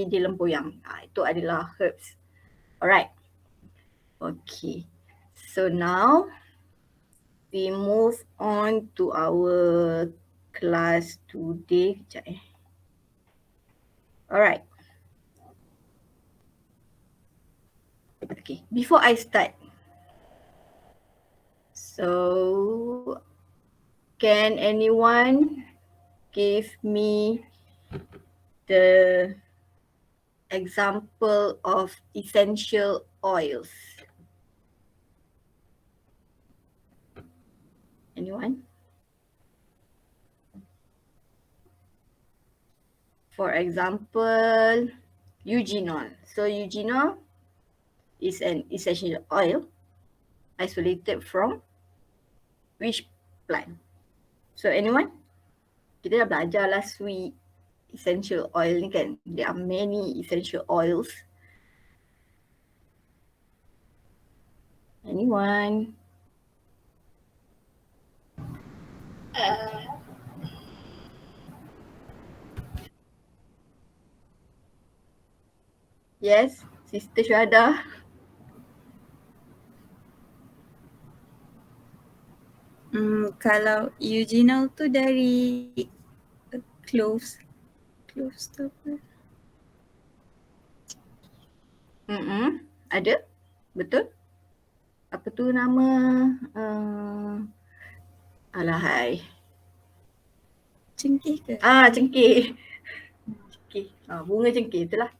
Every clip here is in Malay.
di lempoyang. Itu adalah herbs. Alright. Okay. So now we move on to our class today. Sekejap Alright. Okay, before I start. So, can anyone give me the example of essential oils? Anyone? For example, eugenol. So eugenol is an essential oil isolated from which plant? So anyone? Kita dah belajar last week essential oil ni kan. There are many essential oils. Anyone? Yes, Sister Syuhada. Kalau eugenol tu dari cloves tu apa? Ada? Betul? Apa tu nama? Alahai. Cengkeh ke? Cengkeh. Cengkeh. Bunga cengkeh itulah.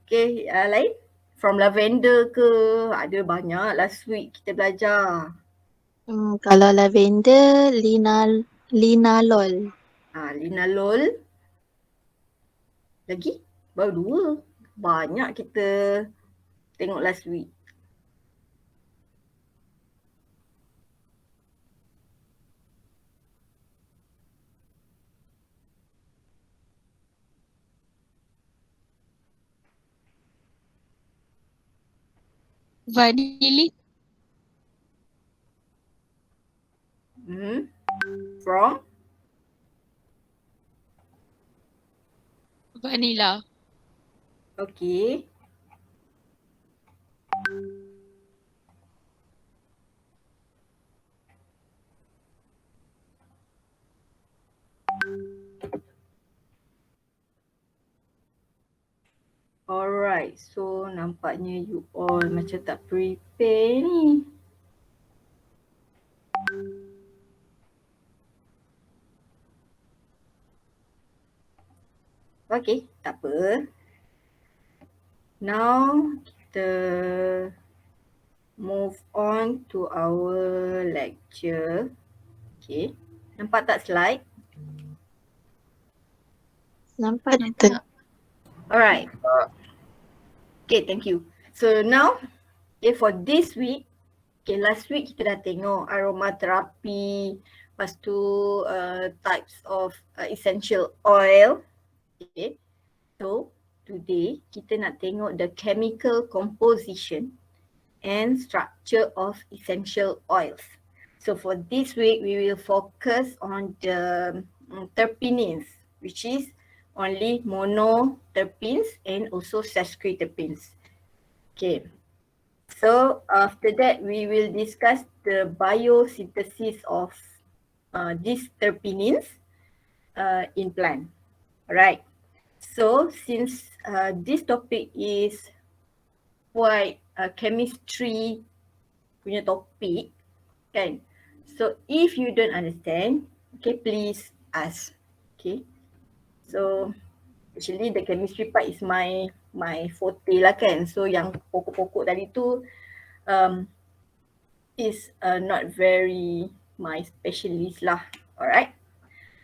Okay, lain? From lavender ke? Ada banyak last week kita belajar. Kalau lavender, linalol. Linalol. Lagi? Baru 2. Banyak kita tengok last week. Vanillin. From? Vanilla. Okay. Alright, so nampaknya you all macam tak prepare ni. Okay, tak apa. Now kita move on to our lecture. Okay, nampak tak slide? Nampak tu. Alright. Okay, thank you. So now, okay, for this week, okay, last week kita dah tengok aromatherapy, lepas tu types of essential oil. Okay, so today kita nak tengok the chemical composition and structure of essential oils. So for this week, we will focus on the terpenes, which is only monoterpenes and also sesquiterpenes. Okay, so after that, we will discuss the biosynthesis of these terpenes in plant. Alright, so since this topic is quite chemistry punya topik kan, so if you don't understand, okay, please ask. Okay, so actually the chemistry part is my forte lah kan, so yang pokok-pokok tadi tu is not very my specialist lah. Alright,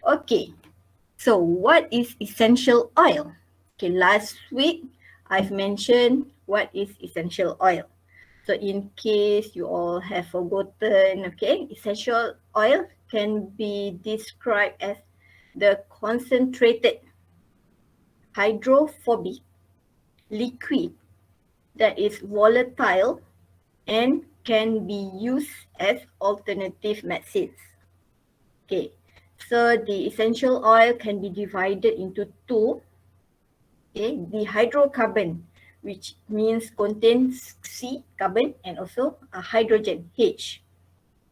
okay, so what is essential oil? Okay, last week I've mentioned what is essential oil. So in case you all have forgotten, okay, essential oil can be described as the concentrated hydrophobic liquid that is volatile and can be used as alternative medicines. Okay, so the essential oil can be divided into two. Okay, the hydrocarbon, which means contains C, carbon, and also hydrogen, H.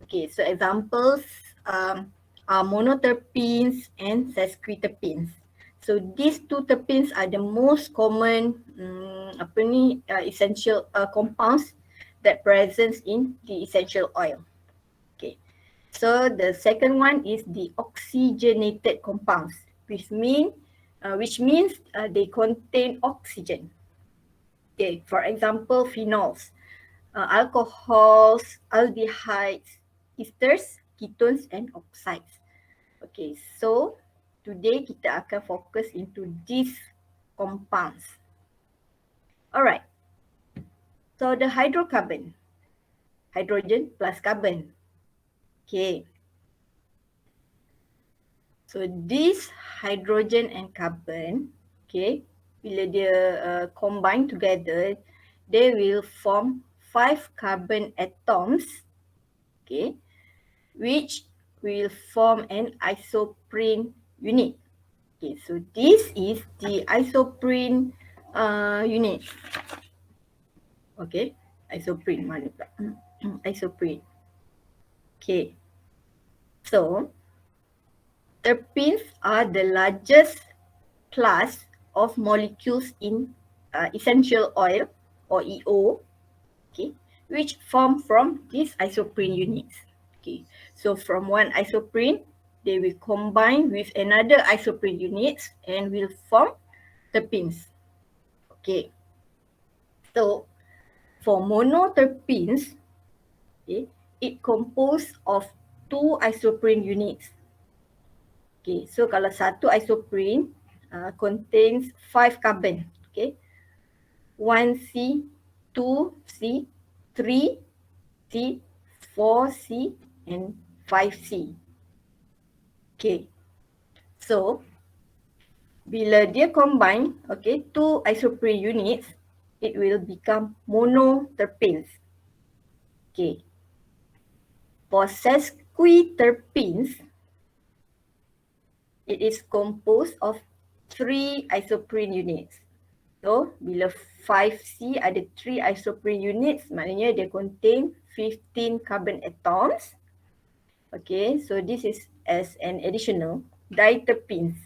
Okay, so examples are monoterpenes and sesquiterpenes. So these two terpenes are the most common essential compounds that present in the essential oil. Okay, so the second one is the oxygenated compounds, which means they contain oxygen. Okay, for example, phenols, alcohols, aldehydes, esters, ketones, and oxides. Okay, so today kita akan fokus into these compounds. Alright, so the hydrocarbon, hydrogen plus carbon. Okay, so this hydrogen and carbon, okay, bila dia combine together, they will form 5 carbon atoms, okay, which will form an isoprene unit. Okay, so this is the isoprene unit. Okay, isoprene mana pula? Isoprene. Okay, so terpenes are the largest class of molecules in essential oil or EO, okay, which form from these isoprene units. Okay, so from one isoprene, they will combine with another isoprene units and will form terpenes. Okay, so for monoterpenes, okay, it composed of 2 isoprene units. Okay, so kalau satu isoprene contains 5 carbon, okay, 1C, 2C, 3C, 4C, and 5C. Okay, so bila dia combine, okay, 2 isoprene units, it will become monoterpenes. Okay, for sesquiterpenes, it is composed of 3 isoprene units. So, bila 5C ada 3 isoprene units, maknanya dia contain 15 carbon atoms. Okay, so this is as an additional diterpenes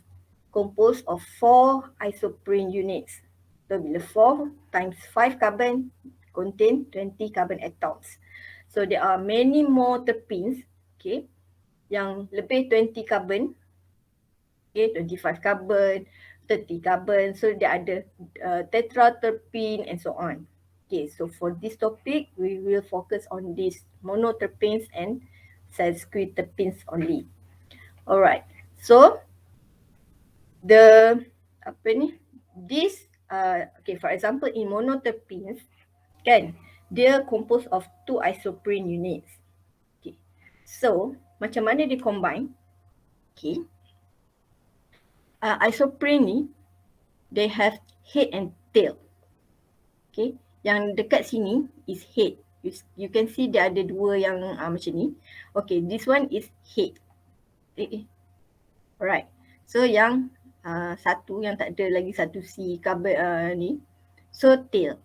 composed of 4 isoprene units. So, bila 4 times 5 carbon contain 20 carbon atoms. So, there are many more terpenes, okay, yang lebih 20 carbon, okay, 25 carbon, 30 carbon. So dia ada tetraterpene and so on. Okay, so for this topic, we will focus on these monoterpenes and sesquiterpenes only. Alright, so the this okay, for example in monoterpenes, kan, dia composed of 2 isoprene units. Okay, so macam mana dia combine? Okay, isoprene ni, they have head and tail. Okay, yang dekat sini is head. You can see dia ada 2 yang macam ni. Okay, this one is head. Alright, so yang satu yang tak ada lagi satu C carbon ni, so tail.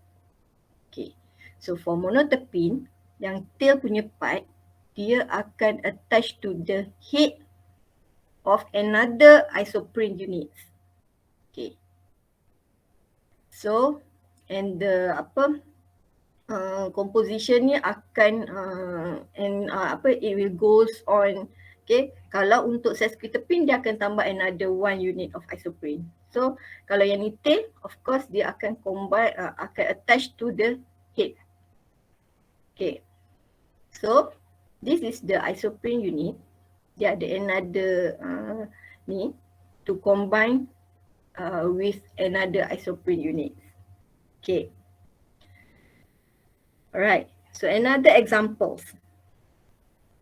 Okay, so for monoterpene, yang tail punya part, dia akan attach to the head of another isoprene unit. Okay, so and the composition ni akan it will goes on. Okay, kalau untuk sesquiterpene dia akan tambah another 1 unit of isoprene. So kalau yang ni tail, of course dia akan combine, akan attach to the head. Okay, so this is the isoprene unit. Dia ada another ni to combine with another isoprene unit. Okay. Alright, so another examples.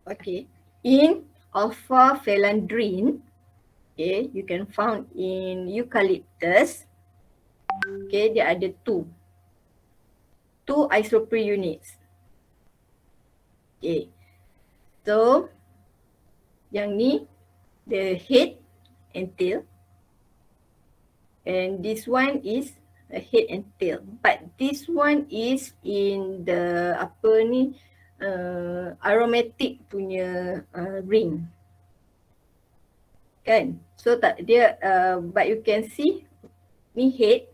Okay, in alpha phellandrine, okay, you can found in eucalyptus. Okay, dia ada 2 isoprene units. Okay, so yang ni the head and tail, and this one is a head and tail. But this one is in the apa ni aromatic punya ring. Kan? So tak dia but you can see ni head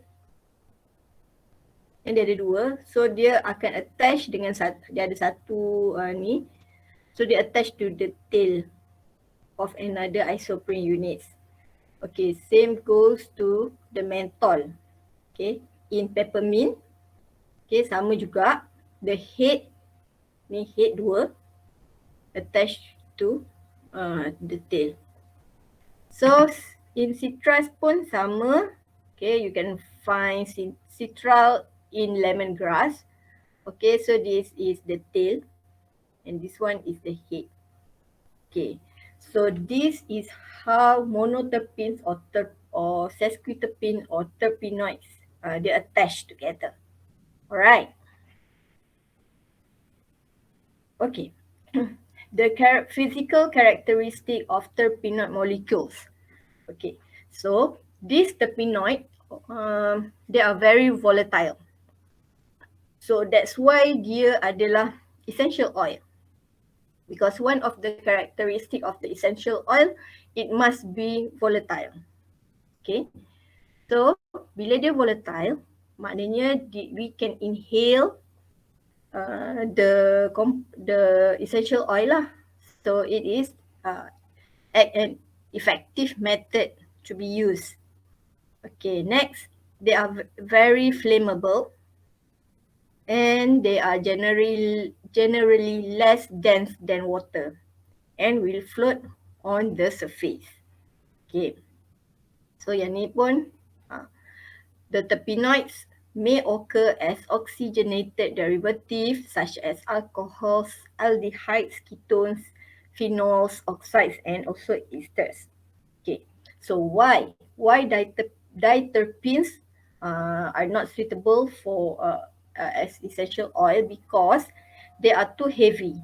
and dia ada dua. So dia akan attach dengan dia ada satu ni. So dia attach to the tail of another isoprene units. Okay, same goes to the menthol. Okay, in peppermint, okay, sama juga. The head, ni head dua, attached to the tail. So in citrus pun sama. Okay, you can find citral in lemongrass. Okay, so this is the tail and this one is the head. Okay, so this is how monoterpenes or sesquiterpene or terpenoids they attach together. Alright. Okay. The physical characteristic of terpenoid molecules. Okay, so these terpenoid, they are very volatile. So that's why dia adalah essential oil. Because one of the characteristic of the essential oil, it must be volatile. Okay, so bila dia volatile, maknanya we can inhale the essential oil lah. So it is an effective method to be used. Okay, next, they are very flammable and they are generally less dense than water and will float on the surface. Okay, so yang ni pun the terpenoids may occur as oxygenated derivatives such as alcohols, aldehydes, ketones, phenols, oxides, and also esters. Okay, so why diterpenes are not suitable for as essential oil? Because they are too heavy.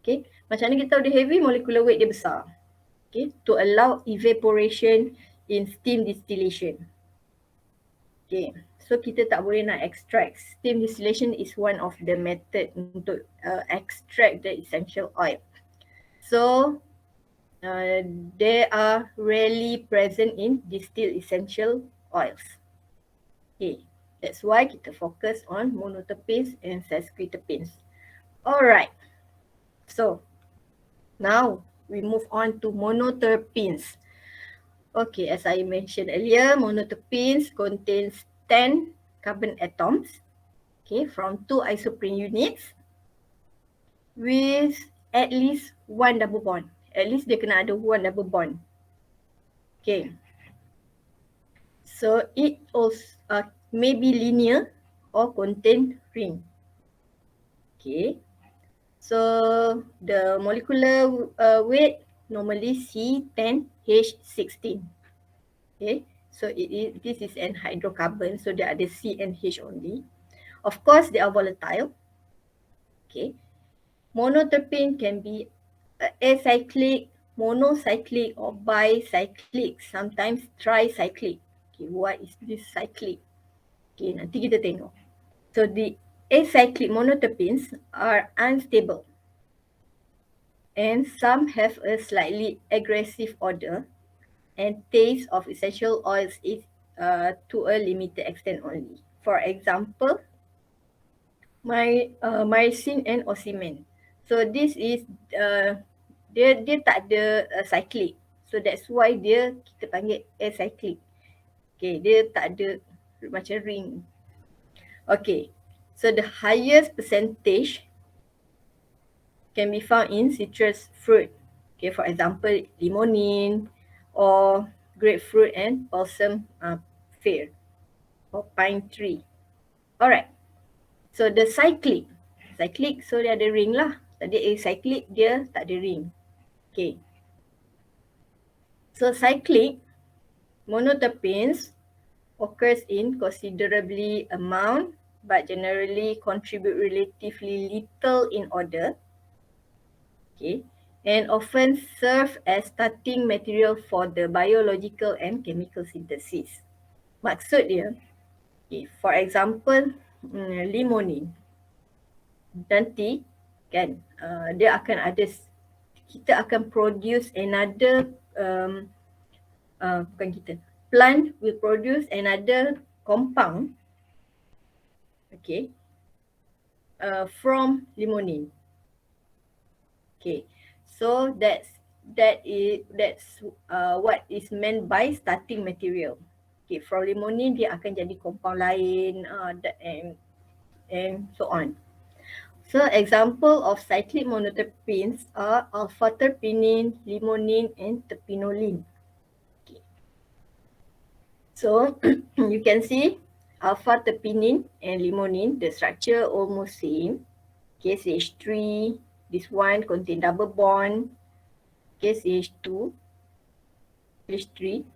Okay, macam mana kita tahu dia heavy? Molecular weight dia besar. Okay, to allow evaporation in steam distillation. Okay, so kita tak boleh nak extract. Steam distillation is one of the method untuk extract the essential oil. So they are rarely present in distilled essential oils. Okay, that's why kita focus on monoterpenes and sesquiterpenes. Alright, so now we move on to monoterpenes. Okay, as I mentioned earlier, monoterpenes contains 10 carbon atoms, okay, from 2 isoprene units with at least one double bond. At least dia kena ada one double bond. Okay. So it also may be linear or contain ring. Okay. So the molecular weight normally C10H16. Okay. So this is an hydrocarbon. So there are the C and H only. Of course, they are volatile. Okay. Monoterpene can be acyclic, monocyclic, or bicyclic, sometimes tricyclic. Okay, what is this cyclic? Okay, nanti kita tengok. So the acyclic monoterpenes are unstable and some have a slightly aggressive odor and taste of essential oils is to a limited extent only. For example, myrcene and ocimene. So this is dia tak ada cyclic. So that's why dia kita panggil acyclic. Okay, dia tak ada macam ring. Okay, so the highest percentage can be found in citrus fruit. Okay, for example, limonene or grapefruit and balsam fir or pine tree. Alright, so the cyclic, so dia ada ring lah. Tadi acyclic dia tak ada ring. Okay, so cyclic monoterpenes occurs in considerably amount but generally contribute relatively little in odor. Okay, and often serve as starting material for the biological and chemical synthesis. Maksud dia, okay, for example, limonin. Nanti kan dia akan ada, kita akan produce another bukan kita, plant will produce another compound, okay, from limonin. Okay, so that's what is meant by starting material. Okay, from limonin dia akan jadi compound lain and so on. So example of cyclic monoterpenes are alpha-terpenin, limonin, and terpinolene. Okay. So you can see alpha-terpenin and limonin, the structure almost same. Okay, CH3, this one contain double bond. Okay, CH2, CH3.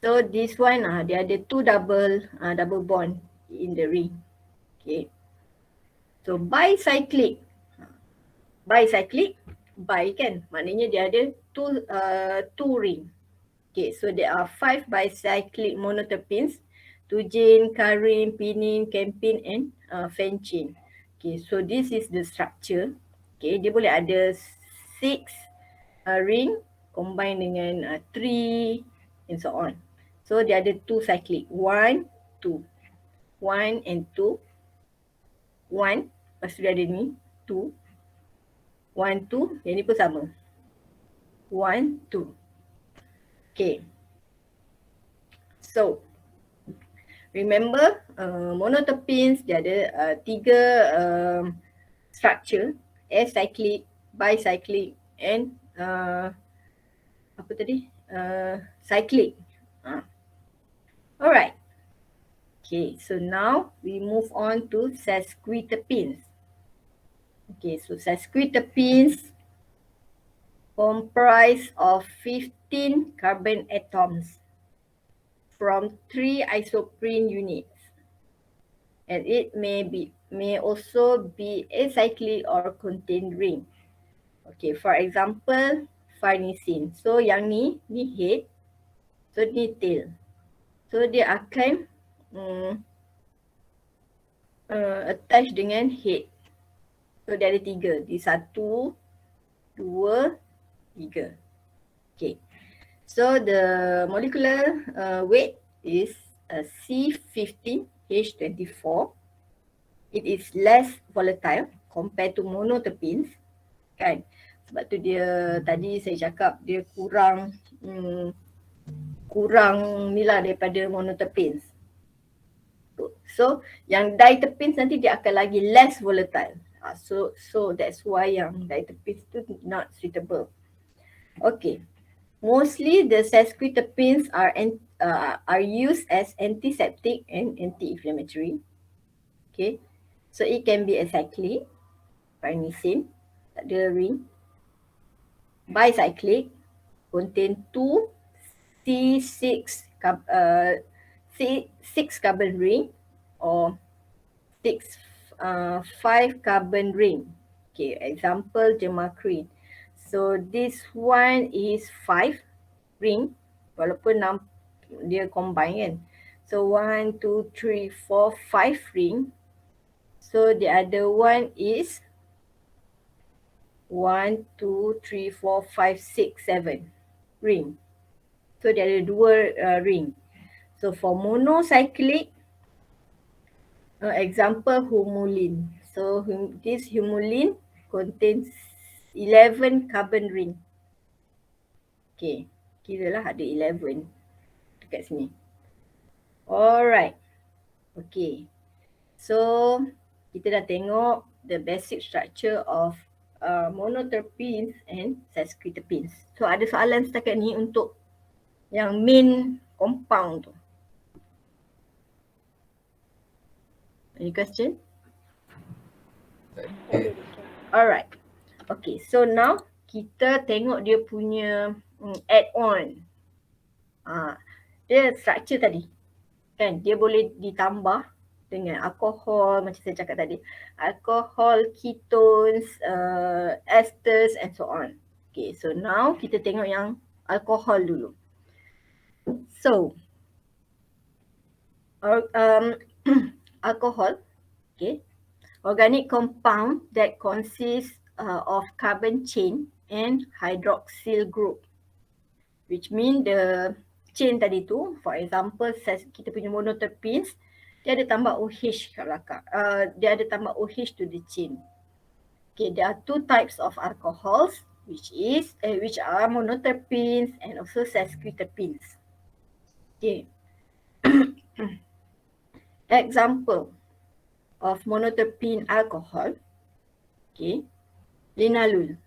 So this one dia ada two double bond in the ring. Okay. So bicyclic, bi kan, maknanya dia ada two ring. Okay, so there are 5 bicyclic monoterpenes, tugine, carin, pinin, campin and fencin. Okay, so this is the structure. Okay, dia boleh ada 6 ring combine dengan 3 and so on. So dia ada 2 cyclic, 1, 2, 1 and 2, 1, lepas tu dia ada ni 2, 1, 2, yang ni pun sama, 1, 2. Okay, so remember monoterpenes dia ada 3 structure, acyclic, bicyclic and apa tadi, cyclic. Alright, okay, so now we move on to sesquiterpenes. Okay, so sesquiterpenes comprise of 15 carbon atoms from 3 isoprene units, and it may also be acyclic or contain ring. Okay, for example, farnesin. So yang ni head, so ni tail. So dia akan attach dengan head. So dia ada 3. Di 1, 2, 3. Okay. So the molecular weight is C15H24. It is less volatile compared to monoterpenes, kan? Sebab tu dia tadi saya cakap dia kurang ni lah daripada monoterpenes. So yang diterpenes nanti dia akan lagi less volatile. So that's why yang diterpenes tu not suitable. Okay. Mostly the sesquiterpenes are used as antiseptic and anti-inflammatory. Okay, so it can be acyclic, farnesin, tak ada ring. Bicyclic, contain 2 C6 carbon ring or 5 carbon ring. Okay, example gemacrin. So this one is 5 ring, walaupun dia combine kan. So 1, 2, 3, 4, 5 ring. So the other one is 1, 2, 3, 4, 5, 6, 7 ring. So dia ada 2 ring. So for monocyclic, example humulin. So this humulin contains 11 carbon ring. Okay, kira lah ada 11 dekat sini. Alright, okay. So kita dah tengok the basic structure of monoterpenes and sesquiterpenes. So ada soalan setakat ni untuk yang main compound tu. Any question? Alright. Okay, so now kita tengok dia punya add-on. Dia structure tadi. Kan, dia boleh ditambah dengan alkohol macam saya cakap tadi. Alkohol, ketones, esters and so on. Okay, so now kita tengok yang alkohol dulu. So, Alcohol, okay, organic compound that consists of carbon chain and hydroxyl group, which mean the chain tadi tu, for example, kita punya monoterpenes, dia ada tambah OH kat belakang. Dia ada tambah OH to the chain. Okay, there are two types of alcohols, which are monoterpenes and also sesquiterpenes. Okay. Example of monoterpene alcohol, okay, linalool.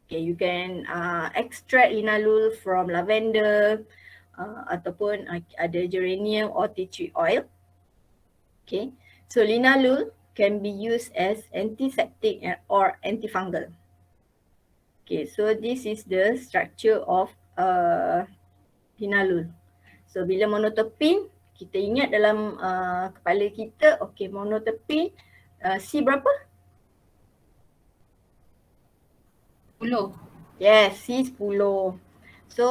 Okay, you can extract linalool from lavender ataupun ada geranium or tea tree oil. Okay, so linalool can be used as antiseptic or antifungal. Okay, so this is the structure of linalool. So bila monoterpene, kita ingat dalam kepala kita, okay, monoterpene C berapa? 10. Yes, C 10. So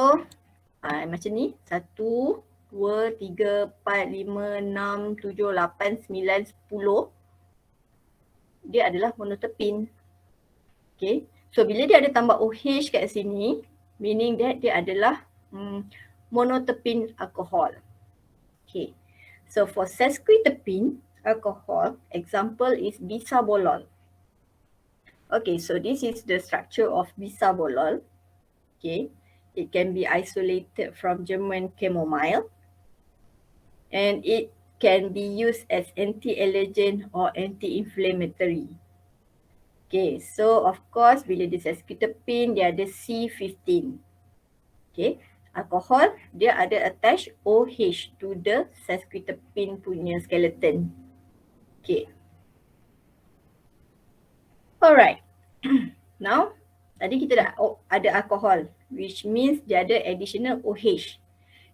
macam ni, 1, 2, 3, 4, 5, 6, 7, 8, 9, 10. Dia adalah monoterpene. Okay, so bila dia ada tambah OH kat sini, meaning that dia adalah monoterpene alcohol. Okay, so for sesquiterpene alcohol, example is bisabolol. Okay, so this is the structure of bisabolol. Okay, it can be isolated from German chamomile, and it can be used as anti-allergen or anti-inflammatory. Okay, so of course bila dia sesquiterpene, dia ada C15. Okay, alcohol dia ada attach OH to the sesquiterpene punya skeleton. Okay. Alright. Now, tadi kita dah ada alcohol, which means dia ada additional OH.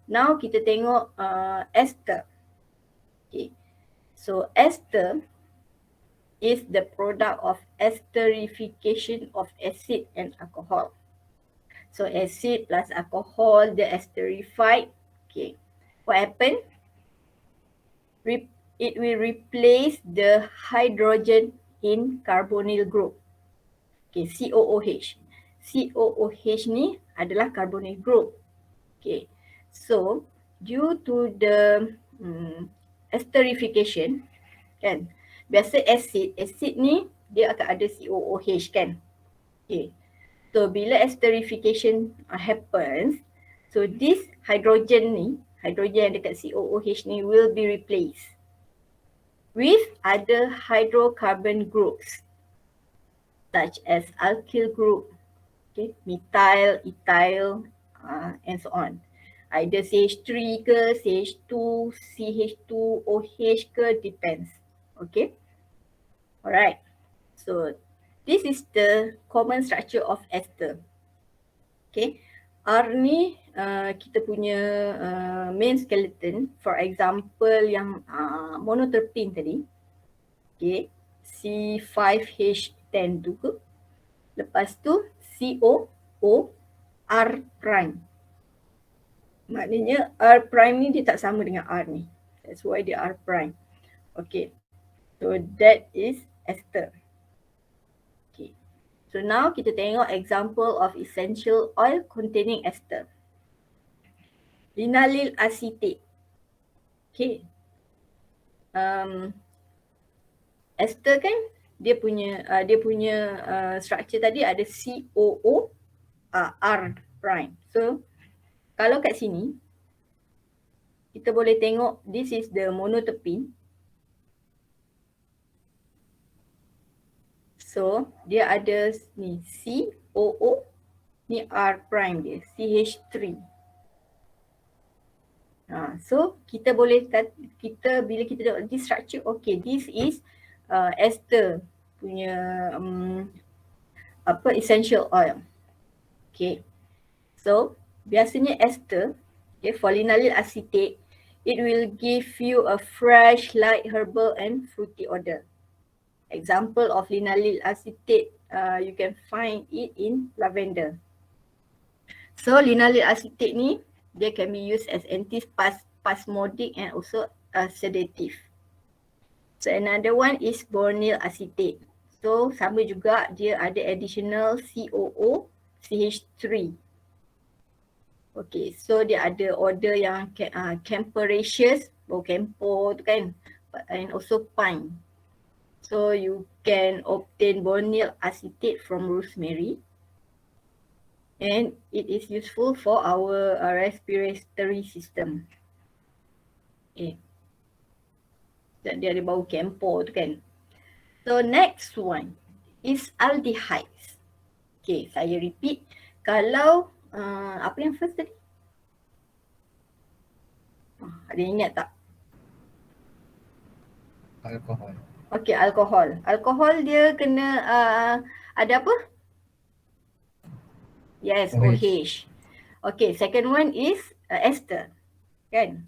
Now kita tengok ester. Okay. So ester is the product of esterification of acid and alcohol. So acid plus alcohol, the esterified. Okay. What happened? It will replace the hydrogen in carbonyl group. Okay, COOH. COOH ni adalah carbonyl group. Okay, so due to the esterification, kan, biasa acid ni dia akan ada COOH kan. Okay, so bila esterification happens, so this hydrogen yang dekat COOH ni will be replaced with other hydrocarbon groups such as alkyl group, okay, methyl, ethyl, and so on. Either CH3 ke, CH2, CH2, OH ke, depends. Okay. Alright. So this is the common structure of ester. Okay. R ni kita punya main skeleton. For example yang monoterpene tadi. Okay. C5H10 tu ke. Lepas tu COO R prime. Maknanya R prime ni dia tak sama dengan R ni. That's why dia R prime. Okay. So that is ester. Okay. So now kita tengok example of essential oil containing ester. Linalyl acetate. Okay. Ester kan dia punya structure tadi ada COO R prime. So kalau kat sini kita boleh tengok this is the monoterpene. So dia ada ni COO, ni R prime dia, CH3. So kita boleh bila kita tengok this structure, okay, this is ester punya essential oil. Okay. So biasanya ester, okay, for linalyl acetate, it will give you a fresh, light, herbal and fruity odor. Example of linalyl acetate, you can find it in lavender. So linalyl acetate ni, dia can be used as spasmodic and also sedative. So another one is boronyl acetate. So sama juga, dia ada additional COO, CH3. Okay, so dia ada order yang camperaceous, camphor tu kan, and also pine. So you can obtain boronyl acetate from rosemary, and it is useful for our respiratory system. Okay. Dia ada bau camphor tu kan. So next one is aldehydes. Okay, saya repeat. Kalau apa yang first tadi? Ada yang ingat tak? Alkohol. Okay, alkohol. Alkohol dia kena ada apa? Yes, OH. Okay, second one is ester. Kan?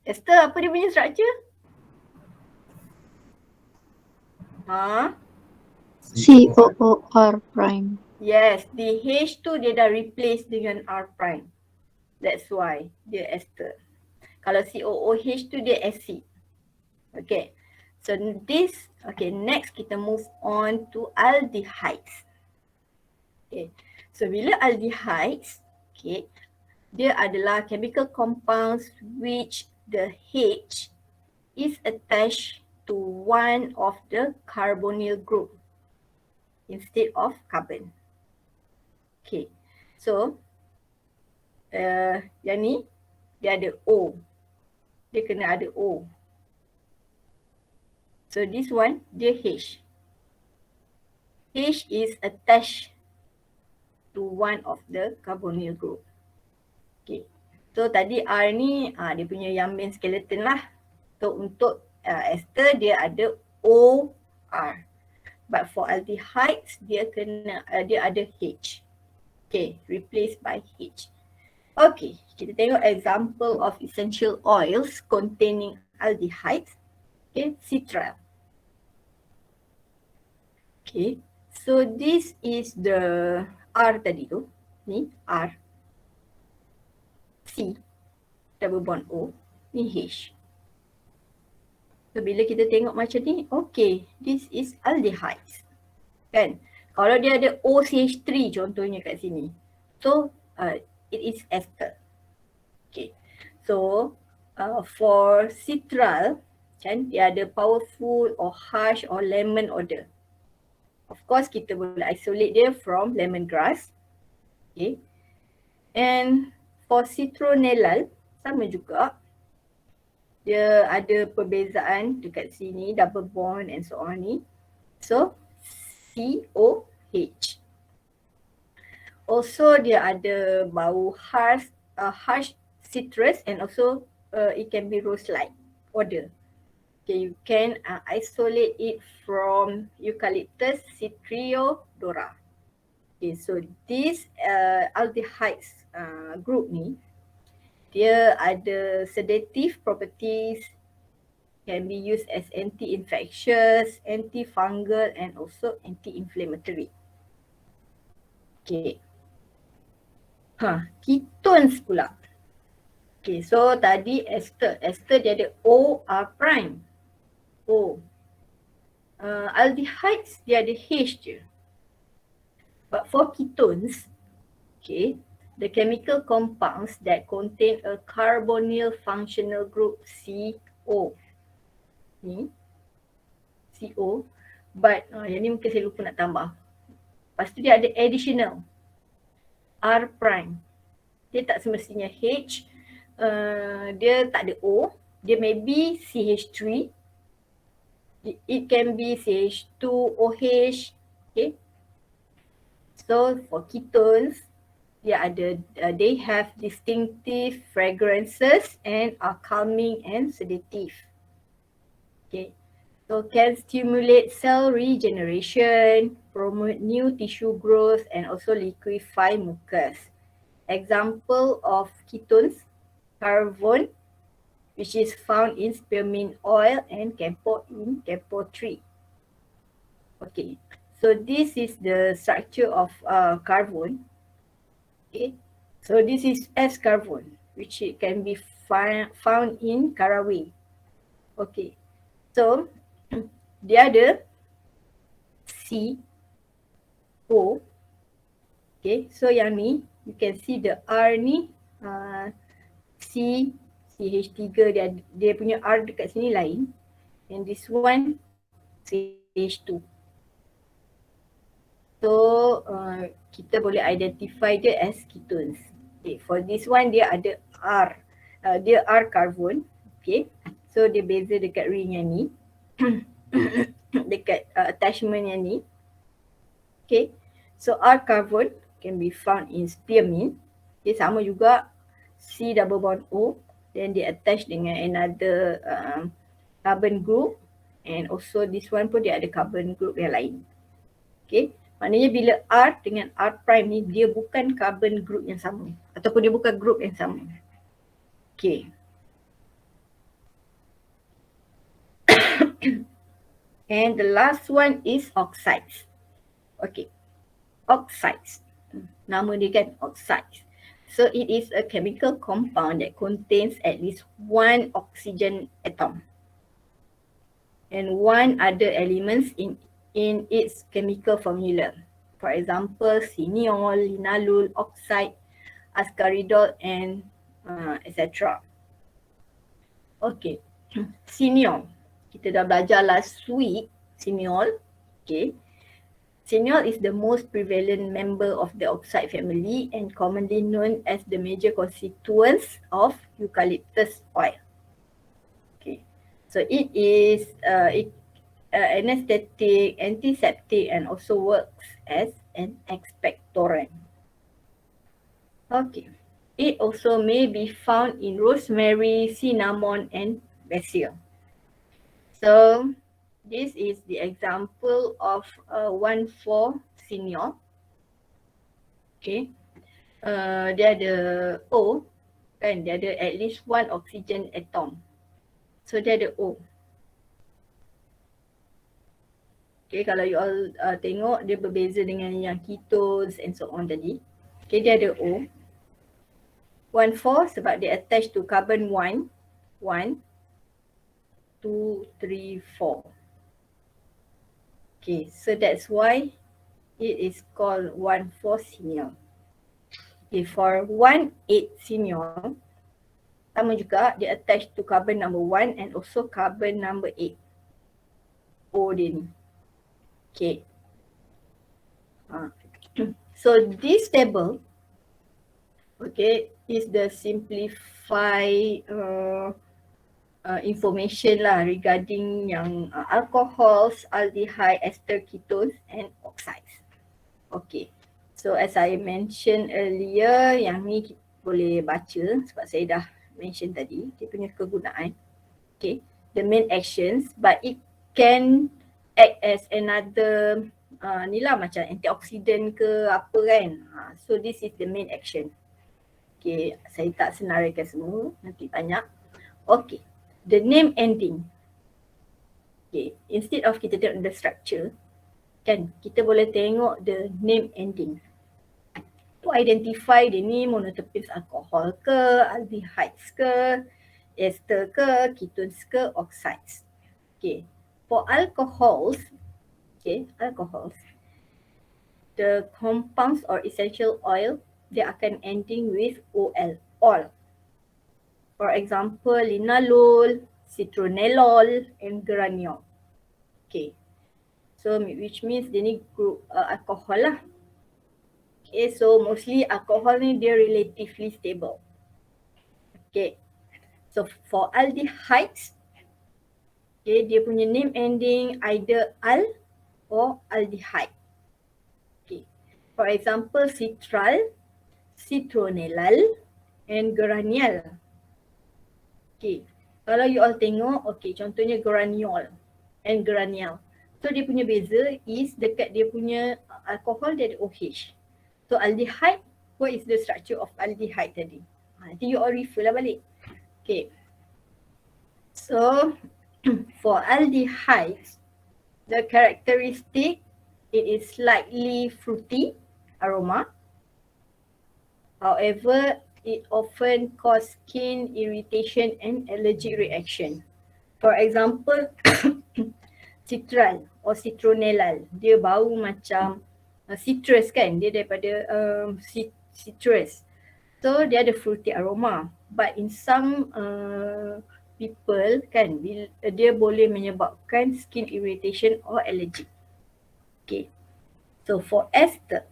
Ester apa dia punya structure? COOR prime. Yes, the H2 dia dah replace dengan R prime. That's why dia ester. Kalau COOH tu dia acid. Okay. So this, okay, next kita move on to aldehydes. Okay. So bila aldehydes, okay, dia adalah chemical compounds which the H is attached to one of the carbonyl group instead of carbon. Okay. So yang ni dia ada O. Dia kena ada O. So this one dia H. H is attached to one of the carbonyl group. Okay. So tadi R ni dia punya yang main skeleton lah. So untuk ester dia ada OR. But for aldehydes dia kena dia ada H. Okay, replaced by H. Okay, kita tengok example of essential oils containing aldehydes. Okay, citral. Okay, so this is the R tadi tu. Ni R. C. Double bond O. Ni H. So bila kita tengok macam ni, okay, this is aldehydes. Kan? Kalau dia ada OCH3 contohnya kat sini. So it is ester. Okay. So for citral, kan, dia ada powerful or harsh or lemon odor. Of course kita boleh isolate dia from lemongrass. Okay. And for citronellal sama juga. Dia ada perbezaan dekat sini, double bond and so on ni. So COH. Also dia ada bau harsh citrus and also it can be rose-like odor. Okay, you can isolate it from eucalyptus citriodora. Okay, so this aldehydes group ni, dia ada sedative properties, can be used as anti-infectious, antifungal and also anti-inflammatory. Okay. Ketones pula. Okay, so tadi ester. Ester dia ada OR prime. O. Aldehydes dia ada H je. But for ketones, okay, the chemical compounds that contain a carbonyl functional group CO. Ni CO. But yang ni mungkin saya lupa nak tambah. Lepas tu dia ada additional R prime. Dia tak semestinya H. Dia tak ada O. Dia maybe CH3. It can be CH2OH. Okay. So for ketones, dia ada they have distinctive fragrances and are calming and sedative. Okay. So can stimulate cell regeneration, promote new tissue growth and also liquefy mucus. Example of ketones, carvone, which is found in spearmint oil and camphor in camphor tree. Okay, so this is the structure of carvone. Okay, so this is S carvone, which it can be found in caraway. Okay, so dia ada C, O. Okay, so yang ni you can see the R ni C, CH3 dia punya R dekat sini lain, and this one CH2. So kita boleh identify dia as ketones. Okay, for this one dia ada R, dia R carbon. Okay, so dia beza dekat ring yang ni, dekat attachment yang ni. Okay, so R carbon can be found in spearmint. Okay, sama juga C double bond O, then dia attach dengan another carbon group, and also this one pun dia ada carbon group yang lain. Okay, maknanya bila R dengan R prime ni dia bukan carbon group yang sama, ataupun dia bukan group yang sama. Okay. And the last one is oxides. Okay, oxides. Nama dia kan oxides. So it is a chemical compound that contains at least one oxygen atom and one other elements in its chemical formula. For example, cineol, linalool, oxide, ascaridol, and etc. Okay, cineol. Kita dah belajar last week cineol. Okay, cineol is the most prevalent member of the oxide family and commonly known as the major constituents of eucalyptus oil. Okay, so it is anesthetic, antiseptic, and also works as an expectorant. Okay, it also may be found in rosemary, cinnamon, and basil. So this is the example of 1,4-cineol. Okay, dia ada O kan, dia ada at least one oxygen atom. So dia ada O. Okay, kalau you all tengok dia berbeza dengan yang ketones and so on tadi. Okay, dia ada O. 1,4 sebab dia attach to carbon 1, 2, 3, 4. Okay, so that's why it is called 1,4-cineol. Okay, for 1,8-cineol, sama juga dia attach to carbon number 1 and also carbon number 8. O dia ni. Okay. So this table, okay, is the simplified information lah regarding yang alcohols, aldehyde, ester, ketones and oxides. Okay, so as I mentioned earlier, yang ni boleh baca sebab saya dah mention tadi dia punya kegunaan. Okay, the main actions, but it can act as another ni lah macam antioxidant ke apa kan. So this is the main action. Okay, saya tak senaraikan semua, nanti banyak. Okay, the name ending. Okay, instead of kita tengok the structure, kan kita boleh tengok the name ending. To identify dia ni monoterpenes alcohol ke, aldehydes ke, ester ke, ketones ke, oxides. Okay, for alcohols, okay, alcohols, the compounds or essential oil, they akan ending with OL, all. For example, linalool, citronellol, and geraniol. Okay, so which means dia ni group alcohol lah. Okay, so mostly alcohol ni dia relatively stable. Okay, so for aldehydes, okay, dia punya name ending either al or aldehyde. Okay, for example, citral, citronellal, and geraniol. Okay, kalau you all tengok, okay, contohnya geraniol and geraniol. So dia punya beza is dekat dia punya alcohol dia ada OH. So aldehyde, what is the structure of aldehyde tadi? Nanti you all refer lah balik. Okay, so for aldehydes, the characteristic, it is slightly fruity aroma. However, it often cause skin irritation and allergic reaction. For example, citral or citronellal, dia bau macam citrus kan, dia daripada citrus. So dia ada fruity aroma, but in some people kan, dia boleh menyebabkan skin irritation or allergic. Okay, so for ester,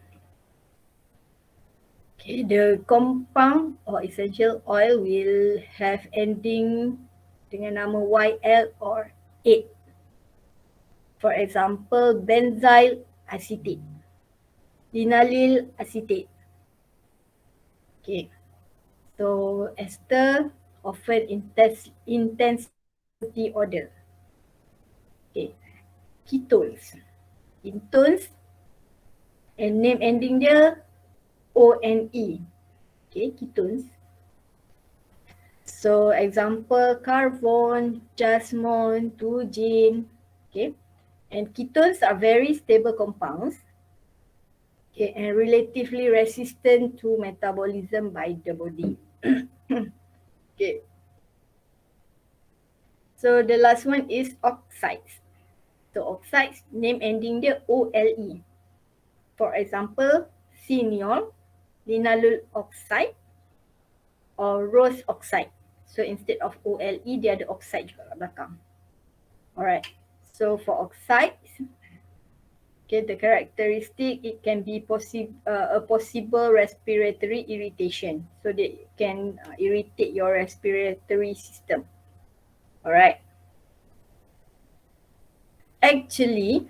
okay, the compound or essential oil will have ending dengan nama YL or 8. For example, benzyl acetate, linallyl acetate. Okay, so ester often intensity order. Okay, ketones. Ketones and name ending dia ONE. Okay, ketones. So example, carbon, jasmine, tugene. Okay, and ketones are very stable compounds. Okay, and relatively resistant to metabolism by the body. Okay. So the last one is oxides. So oxides, name ending dia OLE. For example, cineol, linalool oxide, or rose oxide. So instead of OLE, dia ada oxide juga kat belakang. Alright. So for oxides, okay, the characteristic, it can be a possible respiratory irritation. So they can irritate your respiratory system. Alright. Actually,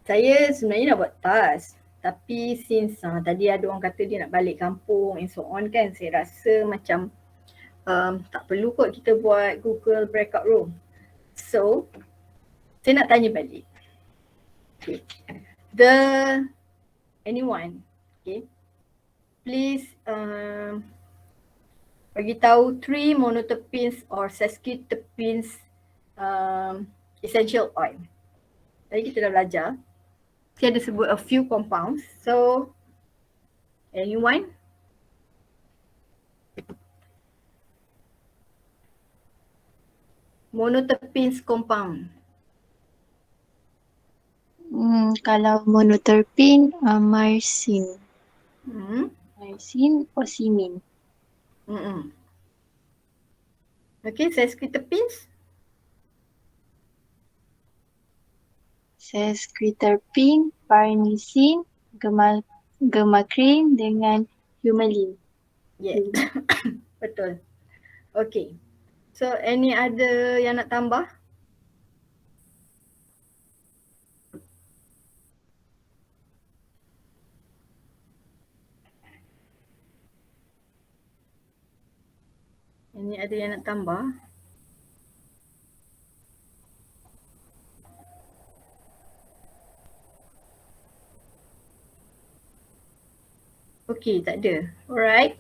saya sebenarnya nak buat task. Tapi since tadi ada orang kata dia nak balik kampung and so on kan, saya rasa macam tak perlu kot kita buat Google breakout room. So, saya nak tanya balik. Okay. Anyone, okay, please bagi tahu 3 monoterpenes or sesquiterpenes essential oil. Tadi kita dah belajar. Saya ada sebut a few compounds. So, anyone? Monoterpenes compound. Kalau monoterpene, myrcene. Myrcene, ocimene. Okay, sesquiterpenes. Sesquiterpene, farnesene, gemacrane dengan humulene. Yes. Betul. Okay. So, any other yang nak tambah? Any other yang nak tambah? Okay, tak ada. Alright.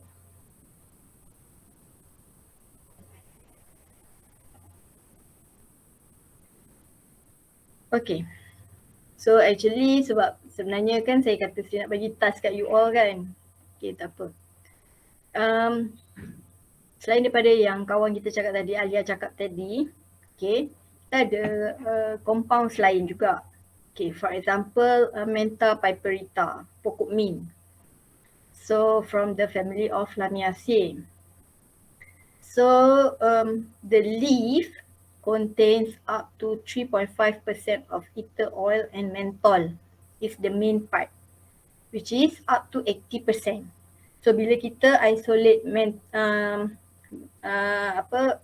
Okay. So actually sebab sebenarnya kan saya kata saya nak bagi task kat you all kan. Okay, tak apa. Selain daripada yang kawan kita cakap tadi, Alia cakap tadi, okay, kita ada compounds lain juga. Okay, for example, Mentha piperita, pokok mint. So from the family of Lamiaceae. So the leaf contains up to 3.5% of ether oil and menthol is the main part, which is up to 80%. So bila kita isolate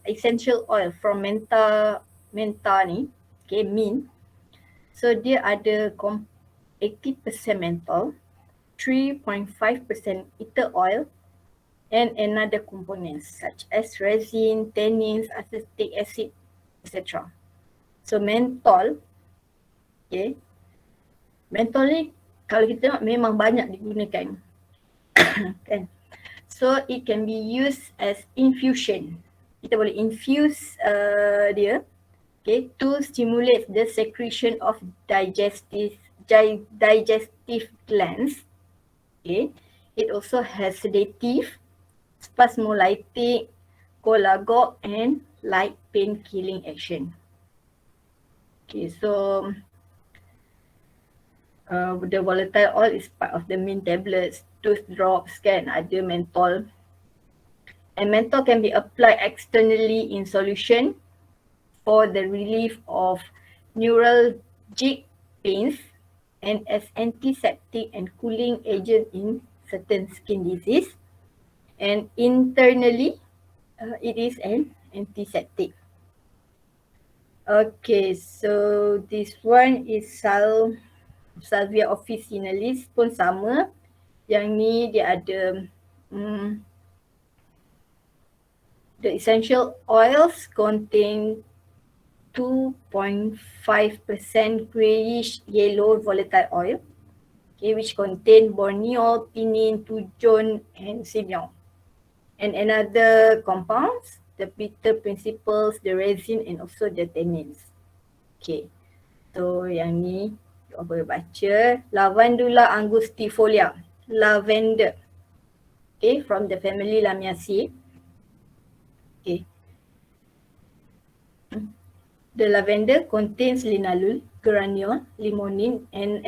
essential oil from mentha ni, okay, mint. So dia ada 80% menthol, 3.5% ether oil, and another components such as resin, tannins, acetic acid, etc. So menthol, okay, menthol ni kalau kita tengok memang banyak digunakan. Kan? So it can be used as infusion. Kita boleh infuse dia, okay, to stimulate the secretion of digestive glands, okay, It also has sedative, spasmolytic, cholagogue, and light pain killing action. Okay, so the volatile oil is part of the mint tablets, tooth drops, kan, ada menthol. And menthol can be applied externally in solution for the relief of neuralgic pains and as antiseptic and cooling agent in certain skin disease. And internally, it is an antiseptic. Okay, so this one is Salvia officinalis pun sama. Yang ni dia ada the essential oils contain 2.5% grayish yellow volatile oil, okay, which contain borneol, pinene, tujon, and simeon. And another compounds, the bitter principles, the resin, and also the tannins. Okay, so yang ni kita boleh baca Lavandula angustifolia, lavender, okay, from the family Lamiaceae. Okay, the lavender contains linalool, geraniol, limonene, and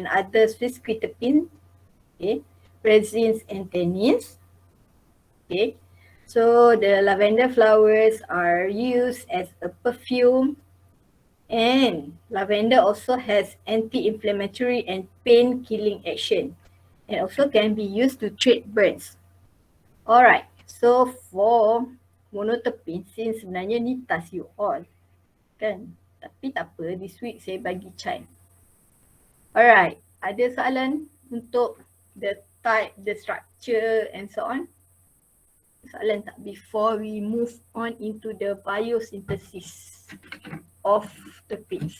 other Swiss quiterpene, okay, resins and tannins. Okay, so the lavender flowers are used as a perfume, and lavender also has anti-inflammatory and pain-killing action, and also can be used to treat burns. Alright, so for monoterpene, since sebenarnya ni task you all, kan? Tapi tak apa, this week saya bagi Chan. Alright, ada soalan untuk the type, the structure and so on? Soalan tak before we move on into the biosynthesis of terpenes?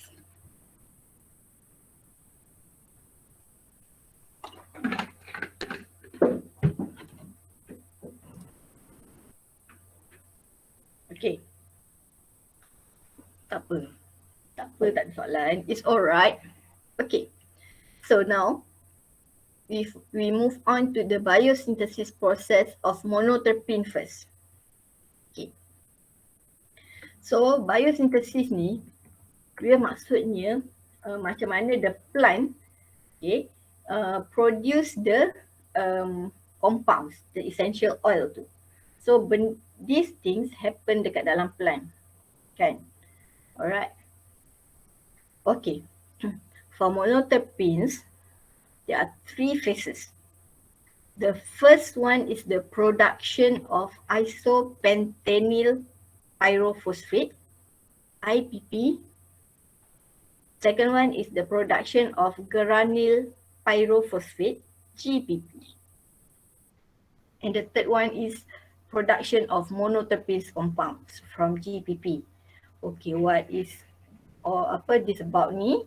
Okay. Tak apa. Tak apa, tak ada soalan. It's alright. Okay. So now, if we move on to the biosynthesis process of monoterpene first. Okay. So biosynthesis ni, dia maksudnya macam mana the plant, okay, produce the compounds, the essential oil tu. So these things happen dekat dalam plant, kan? Alright. Okay. For monoterpenes, there are 3 phases. The first one is the production of isopentenyl pyrophosphate, IPP. Second one is the production of geranyl pyrophosphate, GPP. And the third one is production of monoterpenes compounds from GPP. Okay, what is apa this about ni?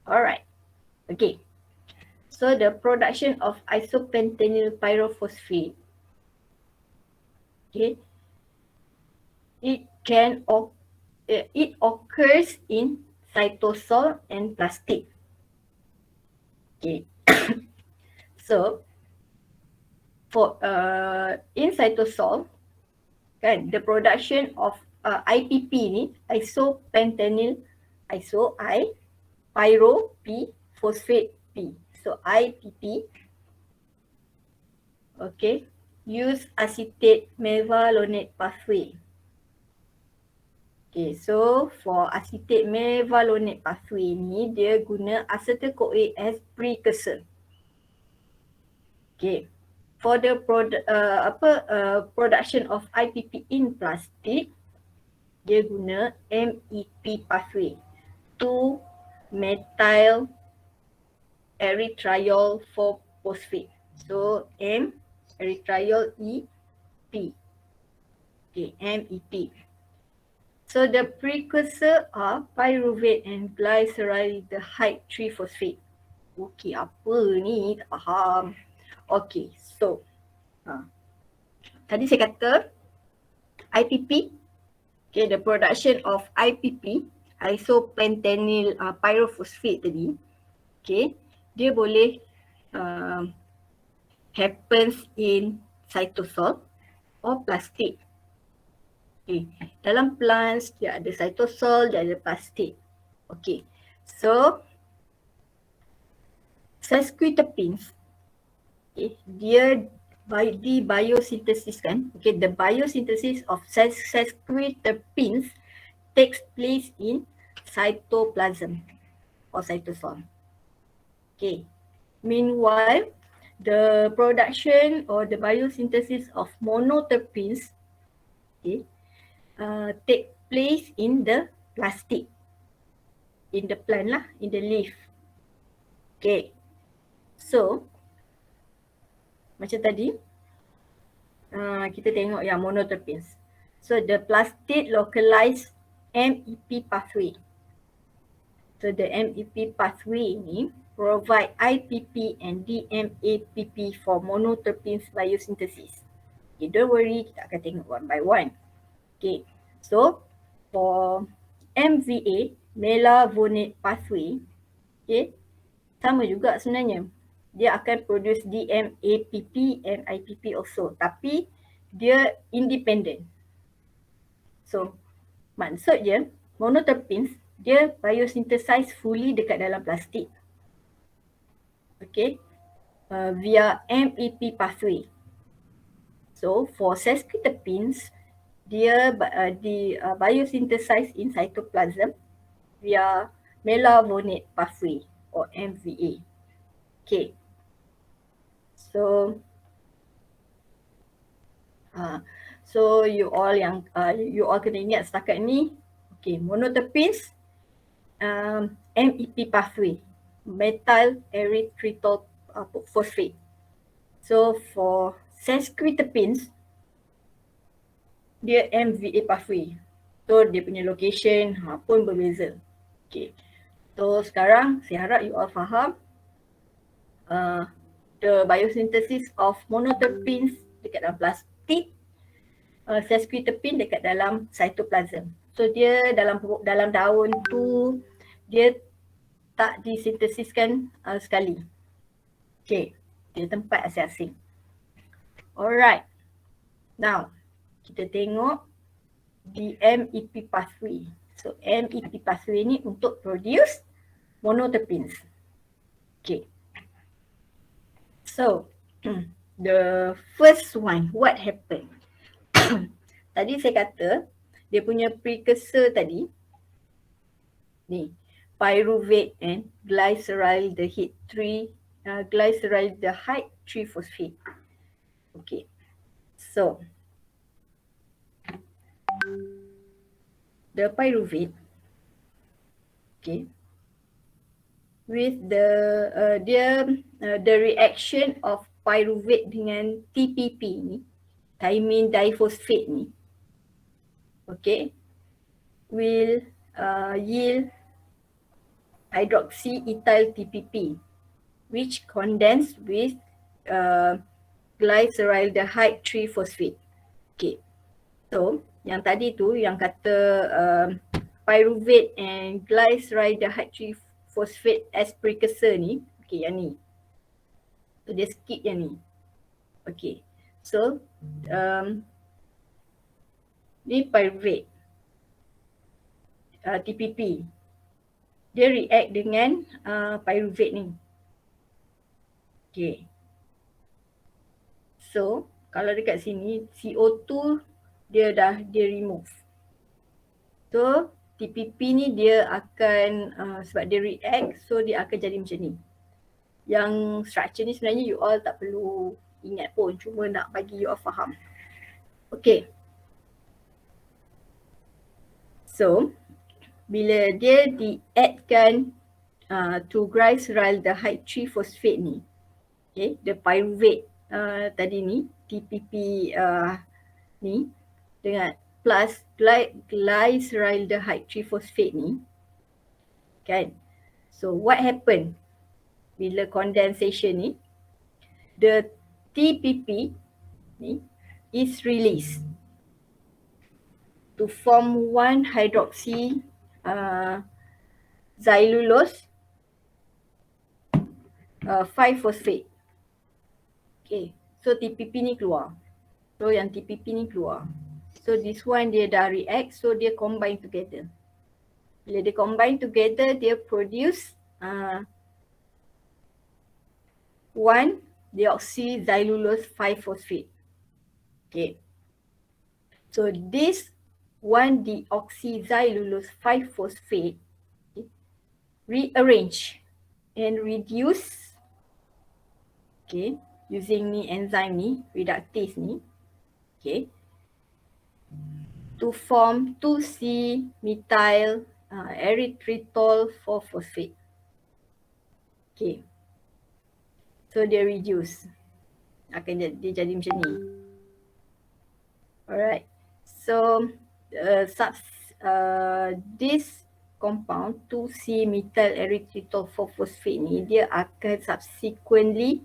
Alright. Okay. So the production of isopentenyl pyrophosphate, okay, it occurs in cytosol and plastic. Okay. So for in cytosol, kan, the production of IPP ni, isopentenyl pyro P phosphate P. So IPP, okay, use acetate mevalonate pathway. Okay, so for acetate mevalonate pathway ni, dia guna acetyl-CoA as precursor. Okay, for the production of IPP in plastic, dia guna MEP pathway, 2-methyl erythriol 4-phosphate. So M erythriol E P. Okay, MEP. So the precursor are pyruvate and glyceraldehyde 3-phosphate. Okay, apa ni? Tak faham. Okay, so tadi saya kata IPP, okay, the production of IPP, isopentenyl pyrophosphate tadi, okay, dia boleh happens in cytosol or plastic. Okay. Dalam plants dia ada cytosol, dia ada plastic. Okay. So sesquiterpenes, okay, dia di biosynthesis kan. Okay, the biosynthesis of sesquiterpenes takes place in cytoplasm or cytosol. Okay. Meanwhile, the production or the biosynthesis of monoterpenes, okay, take place in the plastic, in the plant lah, in the leaf. Okay. So, macam tadi, kita tengok yang monoterpenes. So, the plastic localized MEP pathway. So, the MEP pathway ni provide IPP and DMAPP for monoterpenes biosynthesis. Okay, don't worry, kita akan tengok one by one. Okay, so for MVA, melavonate pathway, okay, sama juga sebenarnya. Dia akan produce DMAPP and IPP also, tapi dia independent. So, maksud dia, monoterpenes, dia biosynthesize fully dekat dalam plastik. Okay, via MEP pathway. So, for sesquiterpenes, dia biosynthesize in cytoplasm via melavonate pathway or MVA. Okay. So you all kena ingat setakat ni. Okay, monoterpenes, MEP pathway, methyl erythritol phosphate. So for sesquiterpenes, dia MVA pathway. So dia punya location pun berbeza. Okay. So sekarang saya harap you all faham the biosynthesis of monoterpenes dekat dalam plastik, sesquiterpene dekat dalam cytoplasm. So dia dalam daun tu dia tak disintesiskan sekali. Okay, dia tempat asing-asing. Alright. Now, kita tengok the MEP pathway. So MEP pathway ni untuk produce monoterpenes. Okay. So the first one, what happened? Tadi saya kata dia punya precursor tadi ni pyruvate and glyceraldehyde 3-phosphate. Okay. So the pyruvate, okay, with the reaction of pyruvate dengan TPP ni, thymine diphosphate ni, okay, will yield hydroxyethyl TPP, which condense with glyceraldehyde 3-phosphate. Okay, so yang tadi tu yang kata pyruvate and glyceraldehyde 3-phosphate as precursor ni, okay, yang ni. So dia skip yang ni. Okay, so ni pyruvate TPP. Dia react dengan pyruvate ni. Okay. So, kalau dekat sini CO2 dia remove. So, TPP ni dia akan sebab dia react, so dia akan jadi macam ni. Yang structure ni sebenarnya you all tak perlu ingat pun, cuma nak bagi you all faham. Okay. So, bila dia di-addkan to glyceraldehyde 3-phosphate ni, okay, the pyruvate tadi ni, TPP ni, dengan plus glyceraldehyde 3-phosphate ni, kan. So what happen bila condensation ni, the TPP ni is released to form 1-hydroxy xylulose 5-phosphate. Okay, so TPP ni keluar. So yang TPP ni keluar. So this one dia dah react, so dia combine together. Bila dia combine together, dia produce 1-deoxyxylulose 5-phosphate. Okay. So this 1-deoxyxylulose 5-phosphate rearrange and reduce, okay, using ni enzyme ni, reductase ni, okay, to form 2C-methyl erythritol 4-phosphate. Okay. So dia reduce. Akan dia jadi macam ni. Alright. So this compound 2C-methyl erythritol 4-phosphate ni dia akan subsequently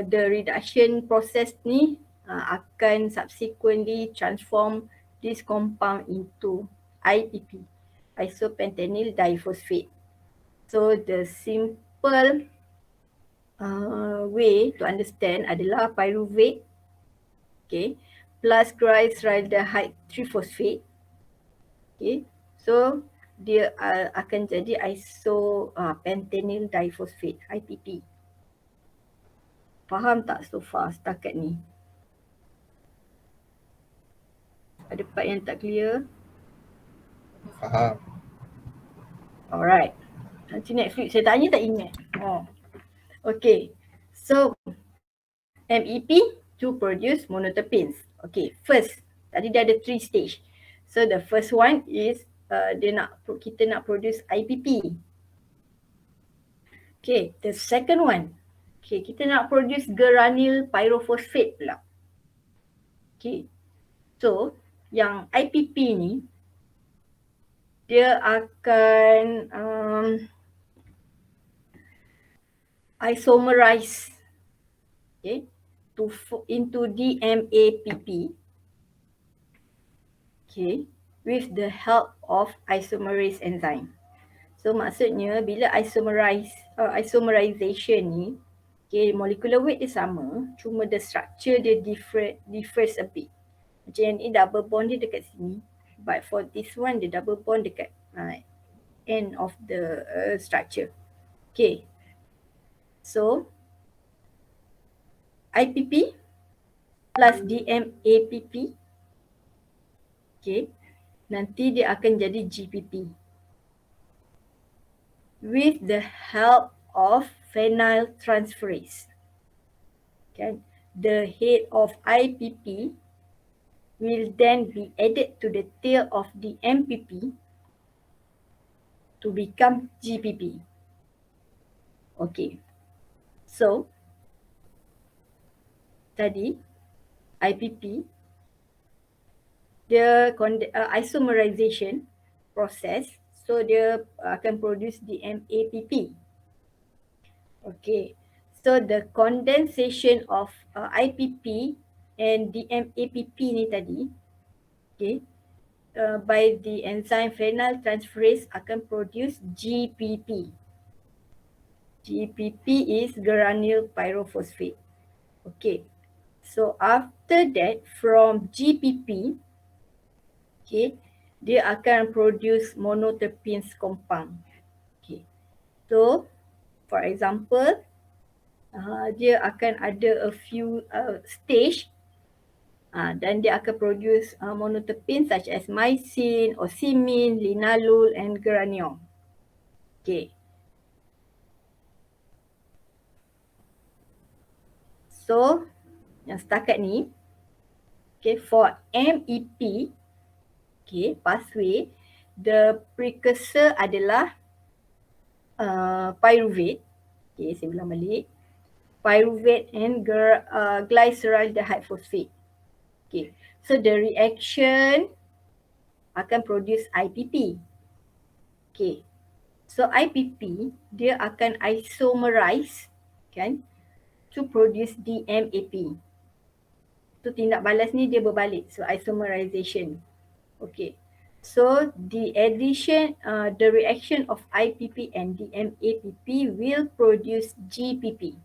the reduction process ni akan subsequently transform this compound into IPP, isopentenyl diphosphate. So the simple way to understand adalah pyruvate, okay, plus glyceraldehyde 3-phosphate, okay. So dia akan jadi isopentenyl diphosphate, IPP. Faham tak so far setakat ni? Ada part yang tak clear? Faham. Alright. Nanti next week saya tanya tak ingat. Okay. So MEP to produce monoterpenes. Okay. First, tadi dia ada 3 stage. So the first one is kita nak produce IPP. Okay. The second one, okay, kita nak produce geranyl pyrophosphate pula. Okay. So yang IPP ni dia akan isomerize, okay, into DMAPP, okay, with the help of isomerase enzyme. So maksudnya bila isomerization ni, okay, molecular weight dia sama, cuma the structure dia differs a bit. Macam yang ni double bond dia dekat sini, but for this one the double bond dekat end of the structure. Okay. So IPP plus DMAPP, okay, nanti dia akan jadi GPP with the help of phenyltransferase. Okay. The head of IPP will then be added to the tail of the MPP to become GPP. Okay. So, tadi IPP, dia isomerization process, so dia akan produce DMAPP. Okay. So the condensation of IPP and DMAPP ni tadi, okay, by the enzyme phenyltransferase akan produce GPP. GPP is geranyl pyrophosphate. Okay. So after that, from GPP, okay, dia akan produce monoterpenes compound. Okay. So for example, dia akan ada a few stage dan dia akan produce monoterpenes such as mycin, osimin, linalool and geranium. Okay. So yang setakat ni, okay, for MEP, okay, pathway, the precursor adalah pyruvate. Okay, saya ulang balik. Pyruvate and glyceraldehyde phosphate. Okay, so the reaction akan produce IPP. Okay, so IPP dia akan isomerize, kan, to produce DMAP. So tindak balas ni dia berbalik, so isomerization. Okay, so the addition, the reaction of IPP and DMAPP will produce GPP.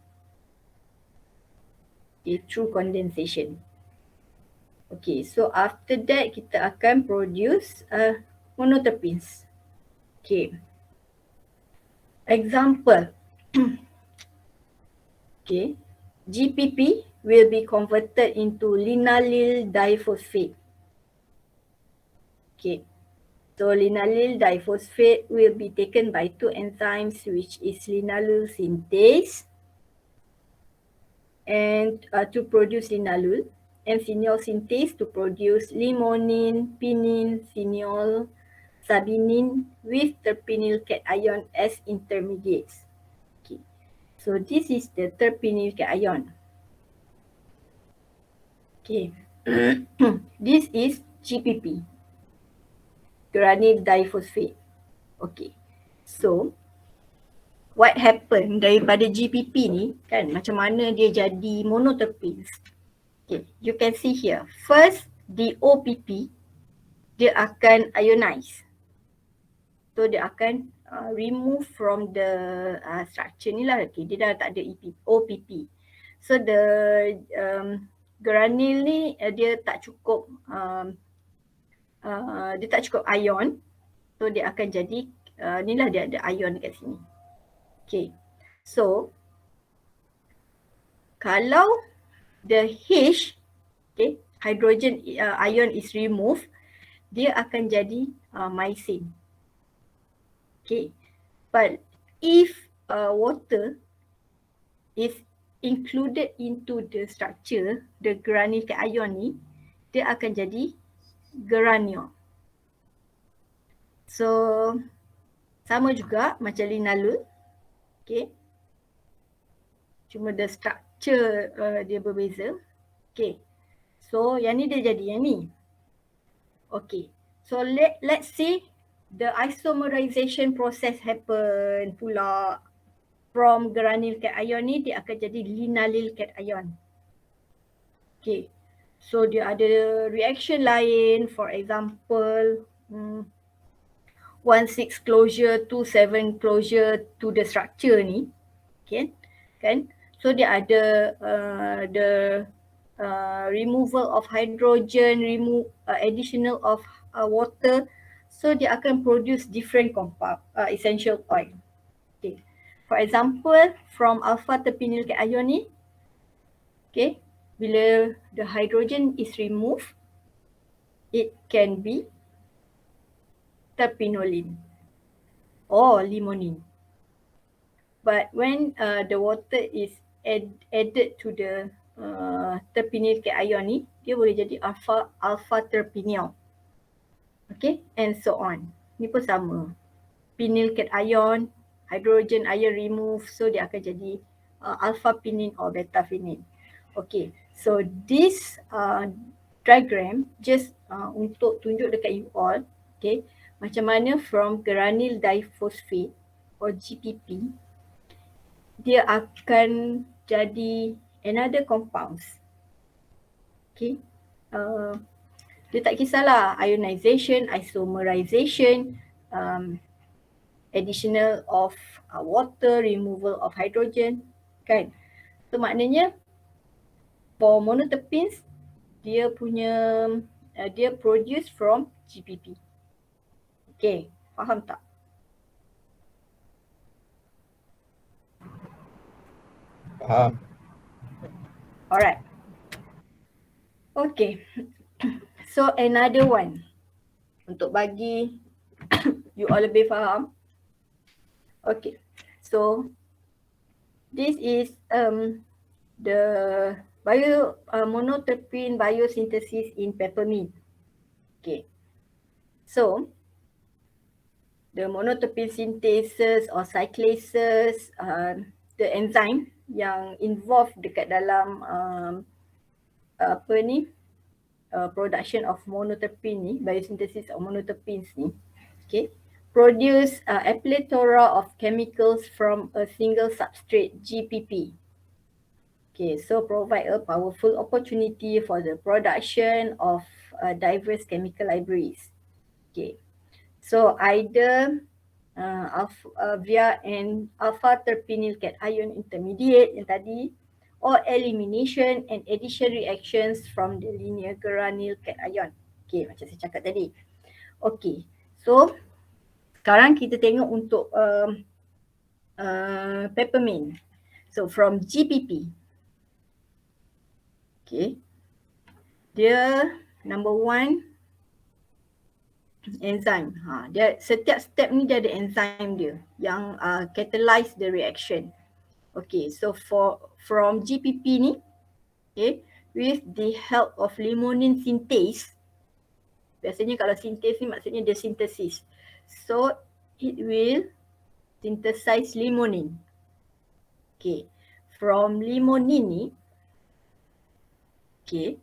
Okay, through condensation. Okay, so after that kita akan produce monoterpenes. Okay, example. Okay, GPP will be converted into linallyl diphosphate. Okay, so linallyl diphosphate will be taken by two enzymes, which is linalool synthase and to produce linalool, and phenol synthase to produce limonene, pinene, phenol, sabinine with terpenyl cation as intermediates. Okay, so this is the terpenyl cation. Okay, this is GPP, guanyl diphosphate. Okay, so what happened daripada GPP ni kan, macam mana dia jadi monoterpenes. Okay, you can see here. First, the OPP, dia akan ionize. So dia akan remove from the structure ni lah. Okay, dia dah tak ada OPP. So the granule ni dia tak cukup ion. So dia akan jadi ni lah, dia ada ion kat sini. Okay, so kalau the H, okay, hydrogen ion is removed, dia akan jadi mycene. Okay, but if water is included into the structure, the granule cation ni, dia akan jadi granule. So sama juga macam linalool. Okay, cuma the structure dia berbeza. Okay, so yang ni dia jadi yang ni. Okay, so let's see the isomerization process happen pula. From granule cation ni dia akan jadi linallyl cation. Okay, so dia ada reaction lain, for example 1,6 closure, 2,7 closure to the structure ni. Okay, kan? So dia ada the removal of hydrogen, additional of water. So dia akan produce different compound, essential oil. Okay, for example, from alpha terpenyl cation ni, okay, bila the hydrogen is removed, it can be terpinolene or limonene. But when the water is added to the terpenyl cation ni, dia boleh jadi alpha terpinyl. Okay, and so on. Ni pun sama. Penyl cation, hydrogen ion remove, so dia akan jadi alpha pinene or beta phenene. Okay, so this diagram just untuk tunjuk dekat you all, okay, macam mana from granule diphosphate or GPP, dia akan jadi another compounds. Okay, dia tak kisahlah ionization, isomerization, additional of water, removal of hydrogen, kan. So maknanya for monoterpenes, dia punya dia produce from GPP. Okay, faham tak? Faham. Alright. Okay. So another one untuk bagi you all lebih faham. Okay. So this is the monoterpene biosynthesis in peppermint. Okay. So the monoterpene synthesis or cyclases, the enzyme yang involved dekat dalam production of monoterpene ni, biosynthesis of monoterpenes ni, okay, produce a plethora of chemicals from a single substrate, GPP. Okay, so provide a powerful opportunity for the production of diverse chemical libraries. Okay, so either via an alpha terpenyl cation intermediate yang tadi, or elimination and addition reactions from the linear geranyl cation. Okay, macam saya cakap tadi. Okay, so sekarang kita tengok untuk peppermint. So from GPP, okay, dia number one enzyme. Dia setiap step ni dia ada enzyme dia yang catalyze the reaction. Okay, so from GPP ni, okay, with the help of limonene synthase, biasanya kalau synthase ni maksudnya dia synthesis. So it will synthesize limonene. Okay, from limonene ni, okay,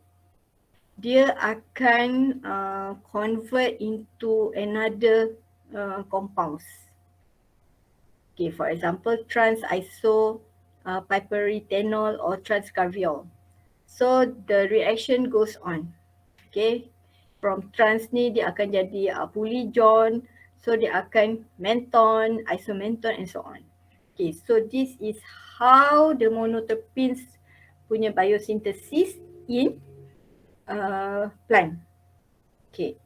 dia akan convert into another compounds. Okay, for example, trans-iso-piperithenol or trans-carviol. So the reaction goes on. Okay, from trans ni dia akan jadi polyjon, so dia akan menthone, isomenthone and so on. Okay, so this is how the monoterpenes punya biosynthesis in plant. Okay,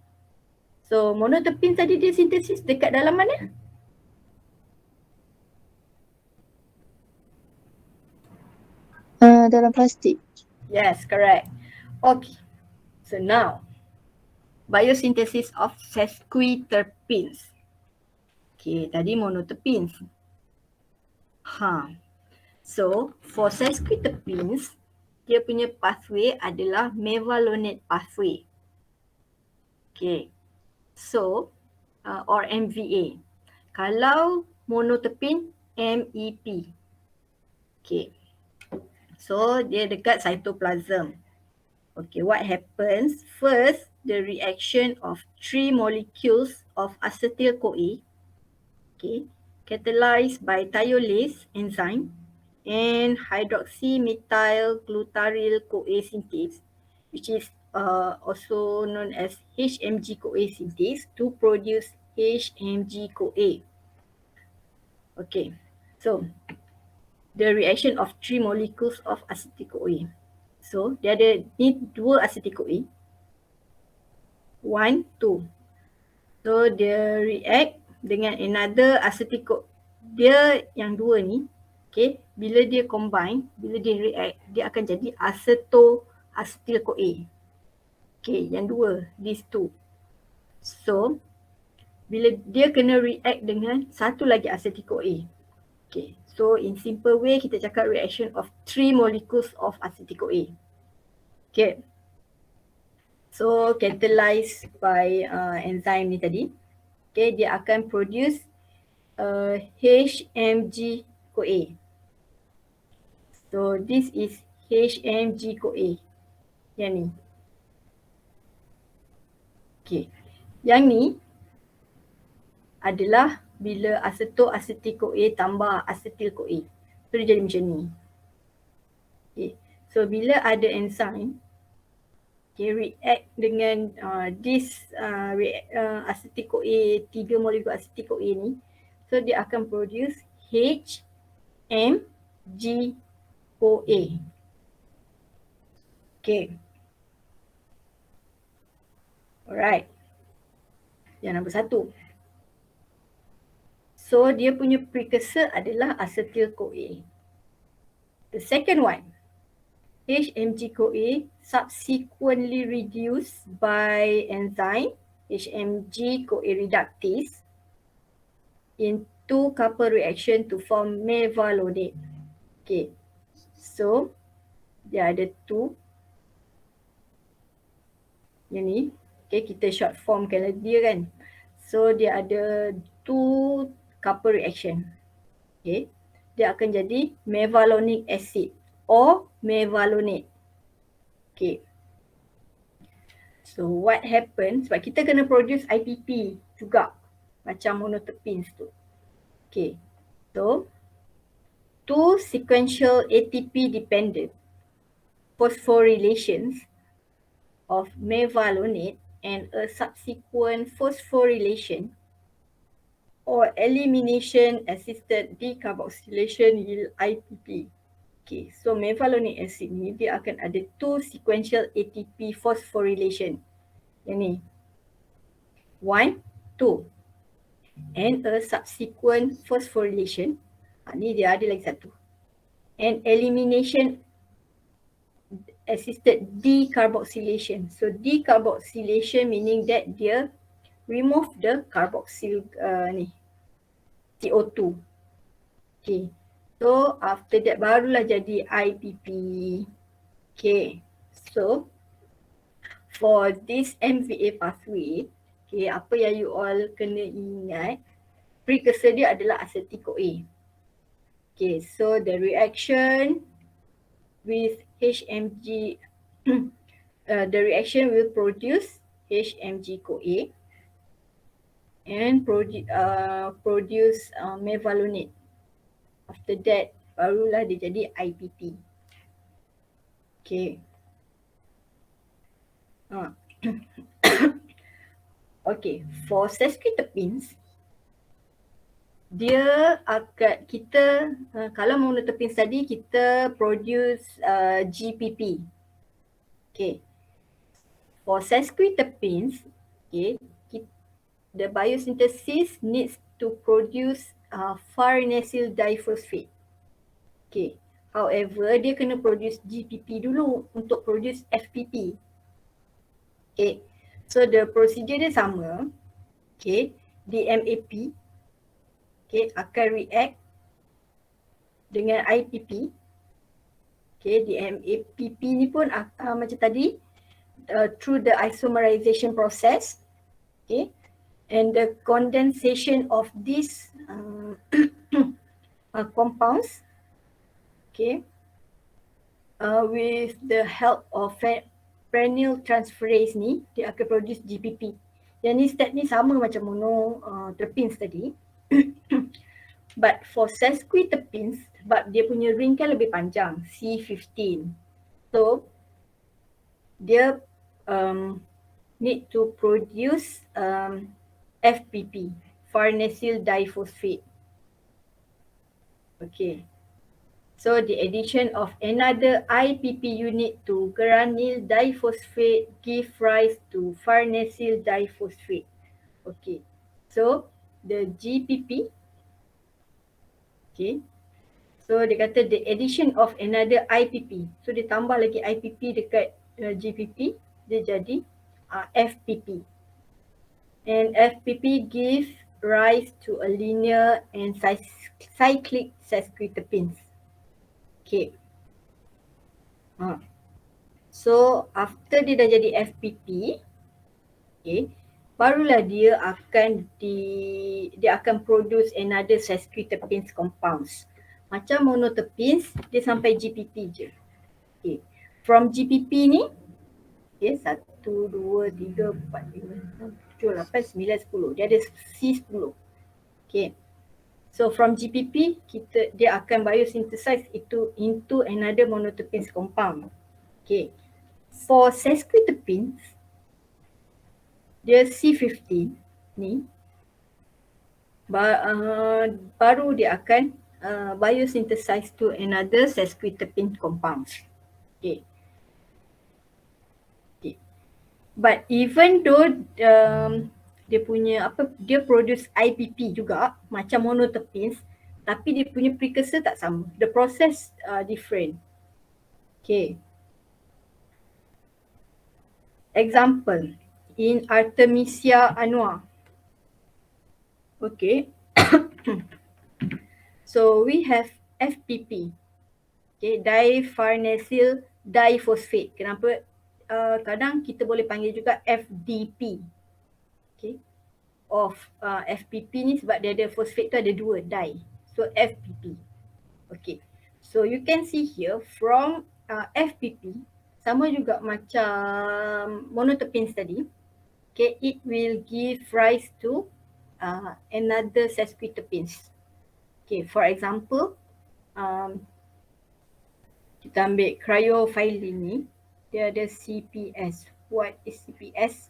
so monoterpene tadi dia sintesis dekat dalam mana? Dalam plastik. Yes, correct. Okay, so now biosynthesis of sesquiterpenes. Okay, tadi monoterpenes. So for sesquiterpenes, dia punya pathway adalah mevalonate pathway. Okay, so or MVA. Kalau monoterpene, MEP. Okay, so dia dekat cytoplasm. Okay, what happens? First, the reaction of 3 molecules of acetyl-CoA, okay, catalyzed by thiolase enzyme and hydroxymethyl-glutaryl-CoA synthase, which is also known as HMG-CoA synthase to produce HMG-CoA. Okay, so the reaction of 3 molecules of acetyl-CoA. So dia ada ni 2 acetyl-CoA. 1, 2. So dia react dengan another acetyl-CoA. Dia yang 2 ni, okay, bila dia combine, bila dia react, dia akan jadi acetyl-CoA. Okay, yang 2, these 2. So bila dia kena react dengan satu lagi acetyl-CoA. Okay, so in simple way kita cakap reaction of 3 molecules of acetyl-CoA. Okay, so catalyzed by enzyme ni tadi, okay, dia akan produce HMG-CoA. So this is HMG-CoA. Yang ni. Okay, yang ni adalah bila acetyl-CoA tambah acetyl-CoA. So dia jadi macam ni. Okay, so bila ada enzyme, okay, react dengan this acetyl-CoA, 3 molekul acetyl-CoA ni, so dia akan produce HMG-CoA. Okay. Alright. Yang nombor 1. So dia punya precursor adalah acetyl-CoA. The second one, HMG-CoA subsequently reduced by enzyme HMG-CoA reductase in 2 couple reaction to form mevalonate. Okay, so dia ada 2. Yang ni, okay, kita short formkan dia kan. So dia ada 2 couple reaction. Okay, dia akan jadi mevalonic acid or mevalonate. Okay, so what happens, sebab kita kena produce IPP juga macam monoterpenes tu. Okay, so 2 sequential ATP dependent phosphorylations of mevalonate and a subsequent phosphorylation or elimination assisted decarboxylation yield IPP. Okay, so mevalonic acid ni dia akan ada 2 sequential ATP phosphorylation. Yang ni 1, 2 and a subsequent phosphorylation. Ni dia ada lagi satu. And elimination assisted decarboxylation. So decarboxylation meaning that dia remove the carboxyl ni CO2. Okay. So after that barulah jadi IPP. Okay. So for this MVA pathway, okay, apa yang you all kena ingat, precursor dia adalah acetyl-CoA. Okay, so the reaction with HMG, the reaction will produce HMG-CoA and produce mevalonate. After that, barulah dia jadi IPP. Okay. Okay, for sesquiterpenes, dia akan kita kalau monoterpenes tadi kita produce GPP. Okay. For sesquiterpenes, okay, the biosynthesis needs to produce farnesyl diphosphate. Okay. However, dia kena produce GPP dulu untuk produce FPP. Okay. So the procedure dia sama. Okay. DMAP okay, akan react dengan IPP. Okay, DMAPP ni pun macam tadi through the isomerization process. Okay. And the condensation of these compounds, okay, with the help of perennial transferase ni, dia akan produce GPP. Yang ni step ni sama macam monoterpenes tadi. But for sesquiterpenes, sebab dia punya ring kan lebih panjang, C15. So, dia need to produce FPP, farnesyl diphosphate. Okay. So the addition of another IPP unit to geranyl diphosphate give rise to farnesyl diphosphate. Okay. So the GPP, okay. So dia kata the addition of another IPP. So dia tambah lagi IPP dekat GPP, dia jadi FPP. And FPP give rise to a linear and cyclic sesquiterpenes. Okay. So after dia dah jadi FPP, okay, barulah dia akan produce another sesquiterpenes compounds. Macam monoterpenes, dia sampai GPP je. Okay. From GPP ni, okay, 1, 2, 3, 4, 5, 6, 7, 8, 9, 10. Dia ada C10. Okay. So from GPP, dia akan biosynthesize itu into another monoterpenes compound. Okay. For sesquiterpenes, dia C15 ni, baru dia akan biosynthesize to another sesquiterpene compounds. Okay. Okay. But even though dia produce IPP juga macam monoterpenes, tapi dia punya precursor tak sama. The process different. Okay. Example, in Artemisia annua. Okay. So we have FPP. Okay, difarnesyl diphosphate. Kenapa? Kadang kita boleh panggil juga FDP. Okay. Of FPP ni sebab dia ada phosphate tu ada 2 di. So FPP. Okay. So you can see here from FPP sama juga macam monoterpenes tadi. Okay, it will give rise to another sesquiterpenes. Okay, for example, kita ambil cryophyllene ni, dia ada CPS. What is CPS?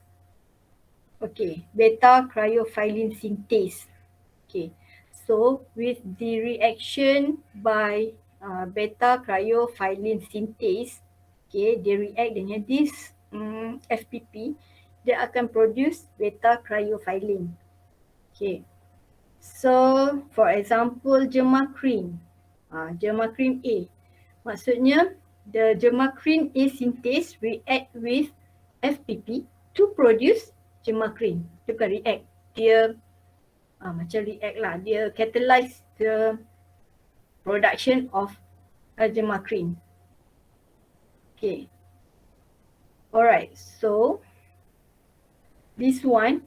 Okay, beta cryophyllene synthase. Okay, so with the reaction by beta cryophyllene synthase, okay, dia react dengan this FPP, dia akan produce beta cryophyllene. Okay. So, for example, germacrin. Germacrin A. Maksudnya, the germacrin A synthase react with FPP to produce germacrin. Dia bukan react. Dia macam react lah. Dia catalyze the production of germacrin. Okay. Alright. So, this one,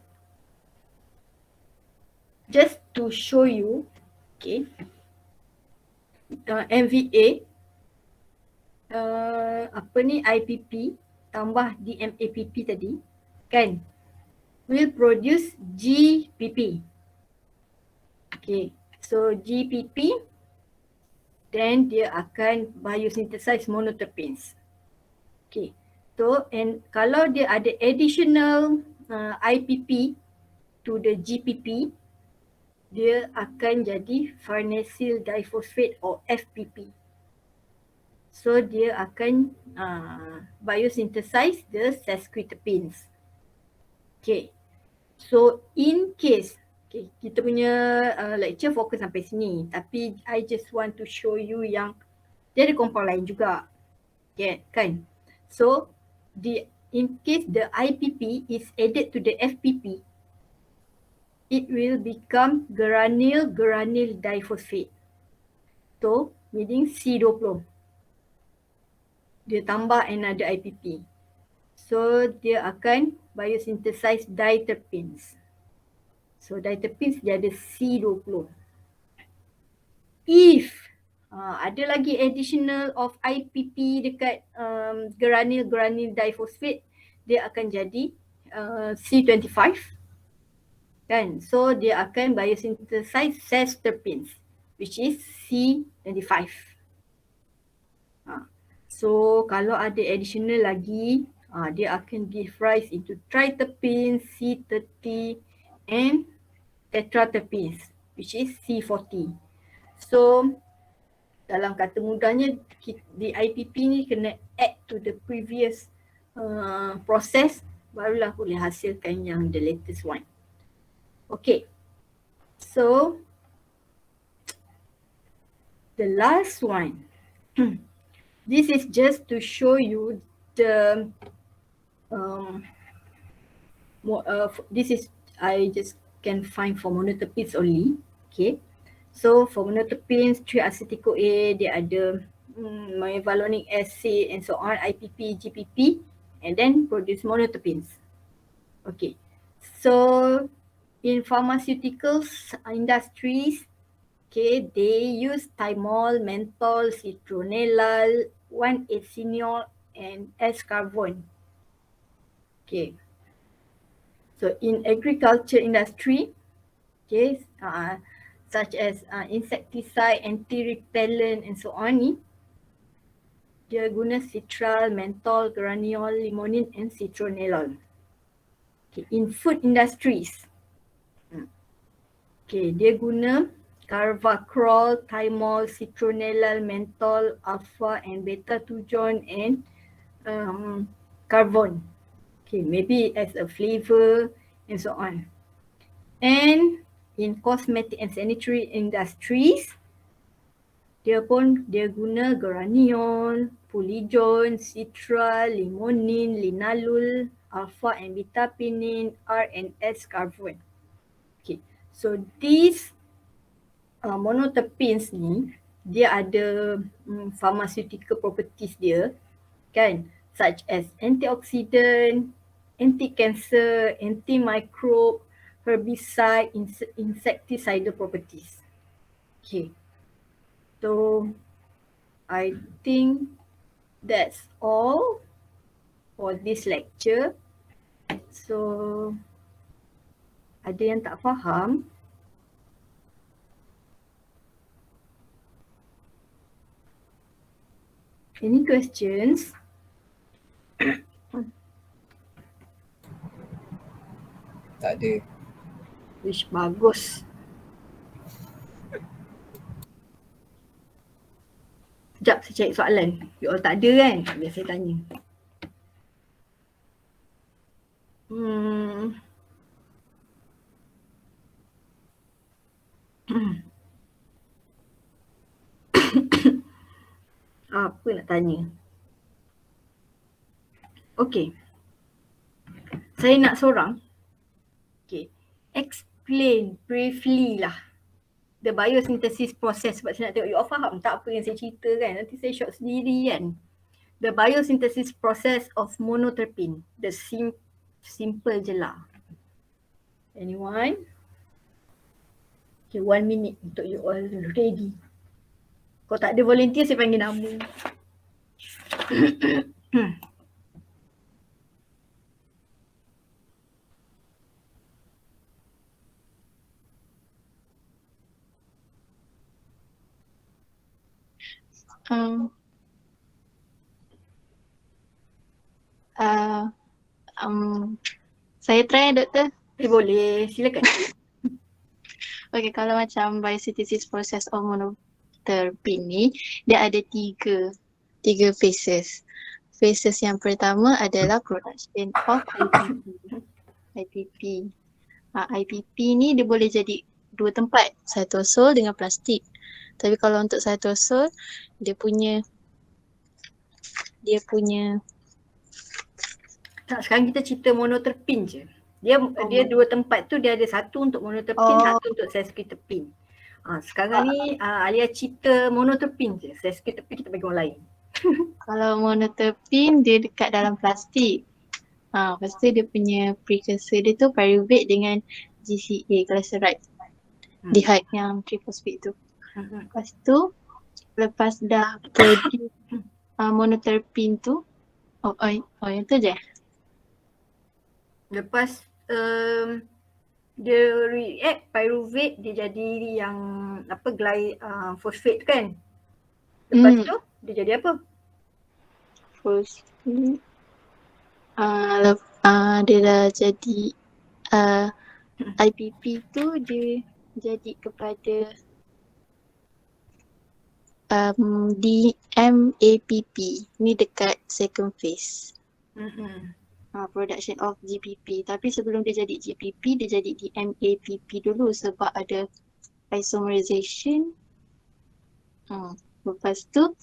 just to show you, okay, MVA, IPP tambah DMAPP tadi, kan, will produce GPP. Okay, so GPP, then dia akan biosynthesize monoterpenes. Okay, so and kalau dia ada additional IPP to the GPP, dia akan jadi farnesyl diphosphate or FPP. So dia akan biosynthesize the sesquiterpenes. Okay. So in case, okay, kita punya lecture fokus sampai sini. Tapi I just want to show you yang dia ada compound lain juga. Okay, kan? So in case the IPP is added to the FPP, it will become geranyl diphosphate. So, meaning C20. Dia tambah another IPP. So, dia akan biosynthesize diterpenes. So, diterpenes dia ada C20. If ada lagi additional of IPP dekat geranyl diphosphate, dia akan jadi C25. Kan? So dia akan biosynthesize sesterpenes, which is C25. So kalau ada additional lagi, dia akan give rise into triterpenes, C30 and tetraterpenes, which is C40. So dalam kata mudahnya, di IPP ni kena add to the previous process, barulah boleh hasilkan yang the latest one. Okay, so the last one, this is just to show you the, this is, I just can find for monoterpenes only, okay. So for monoterpenes, 3-acetyl-CoA, dia ada methylmalonic acid and so on, IPP, GPP, and then produce monoterpenes. Okay, so in pharmaceuticals industries, okay, they use thymol, menthol, citronellal, 1-8-cineol, and S-carbon. Okay. So in agriculture industry, okay, such as insecticide, anti-repellent, and so on ni, dia guna citral, menthol, geraniol, limonene, and citronellol. Okay, in food industries, okay, dia guna carvacrol, thymol, citronellal, menthol, alpha and beta-2-jon, and carbon. Okay, maybe as a flavor and so on. And in cosmetic and sanitary industries, dia guna geraniol, pulijon, citral, limonene, linalool, alpha and beta pinene, R and S carbon. Okay, so these monoterpenes ni, dia ada pharmaceutical properties dia, kan, such as antioxidant, anti-cancer, anti-microbe, herbicide, insecticidal properties. Okay, so I think that's all for this lecture. So ada yang tak faham? Any questions? Tak ada. Wish bagus. Sekejap saya cari soalan. You all tak ada kan? Biar saya tanya. Apa nak tanya? Okay. Saya nak seorang. Okay. Explain briefly lah the biosynthesis process. Sebab saya nak tengok you all faham tak apa yang saya cerita kan. Nanti saya short sendiri kan. The biosynthesis process of monoterpene. The simple je lah. Anyone? Okay, 1 minute untuk you all ready. Kalau tak ada volunteer, saya panggil nama. Um, uh, saya try doktor. Boleh, silakan. Okay, kalau macam biosynthesis process of monoterpene ni, dia ada tiga phases. Phases yang pertama adalah production of IPP. IPP ni dia boleh jadi dua tempat, cytosol dengan plastik. Tapi kalau untuk cytosol, dia punya Tak, sekarang kita cerita monoterpene je. Dia dua tempat tu, dia ada satu untuk monoterpene, satu untuk sesquiterpene. Sekarang ni Alia cerita monoterpene je. Sesquiterpene kita bagi orang lain. Kalau monoterpene dia dekat dalam plastik. Lepas tu dia punya precursor dia tu pyruvate dengan GCA, glyceride. Dehyde yang triphosphate tu. Lepas tu, lepas dah produce monoterpene tu, yang tu je. Lepas dia react pyruvate, dia jadi yang apa phosphate kan. Lepas tu dia jadi apa? Phosphate. Dia dah jadi IPP tu dia jadi kepada DMAPP. Ni dekat second phase. Production of GPP. Tapi sebelum dia jadi GPP, dia jadi DMAPP dulu sebab ada isomerization. Lepas tu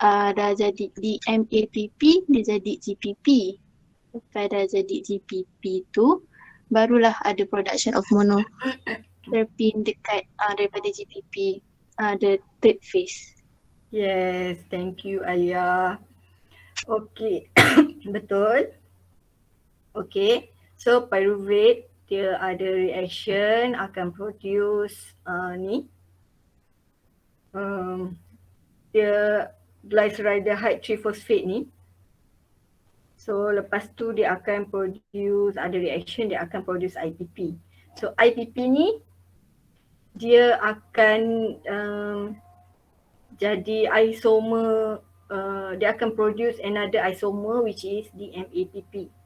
dah jadi DMAPP, dia jadi GPP. Lepas dah jadi GPP tu, barulah ada production of monoterpene dekat daripada GPP. The third phase. Yes, thank you Alia. Okay, betul. Okay, so pyruvate dia ada reaction akan produce dia glyceride triphosphate ni. So lepas tu dia akan produce, ada reaction dia akan produce IPP. So IPP ni dia akan jadi isomer, dia akan produce another isomer which is DMAPP.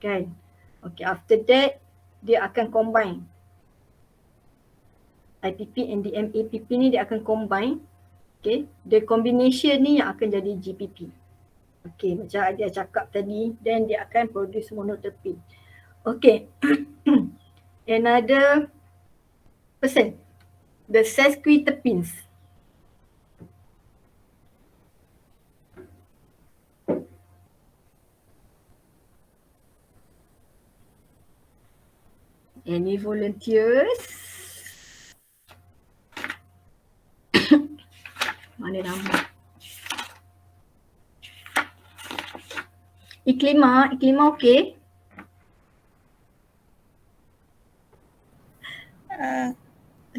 Kan? Okay, after that dia akan combine. IPP and DMAPP ni dia akan combine. Okay, the combination ni yang akan jadi GPP. Okay, macam dia cakap tadi, then dia akan produce monoterpene. Okay, another person, the sesquiterpenes. Any volunteers? Mana nama? Iklima okey?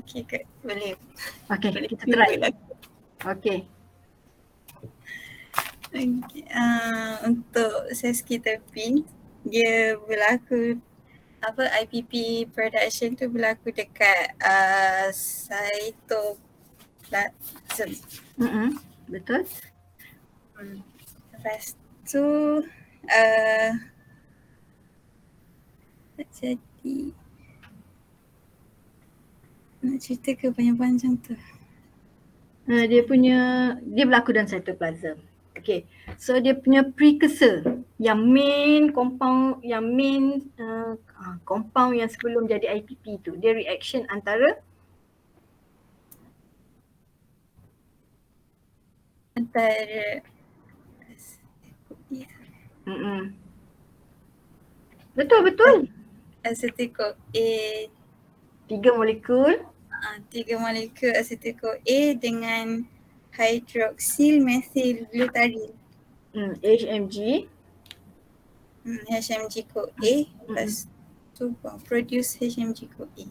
Okay, good. Boleh. Okay, Boleh kita try. lah. Okay. Okay. Untuk sesquiterpene, dia berlaku IPP production tu berlaku dekat cytoplasm. Betul. Lepas tu jadi nak cerita ke panjang-panjang tu? Dia berlaku dalam cytoplasm. Okay, so dia punya precursor yang main compound, compound yang sebelum jadi IPP tu, dia reaction antara betul. Asetil-CoA, 3 molekul 3 molekul asetil-CoA dengan hydroxyl methyl glutaryl. HMG. HMG-CoA lepas tu produce HMG-CoA.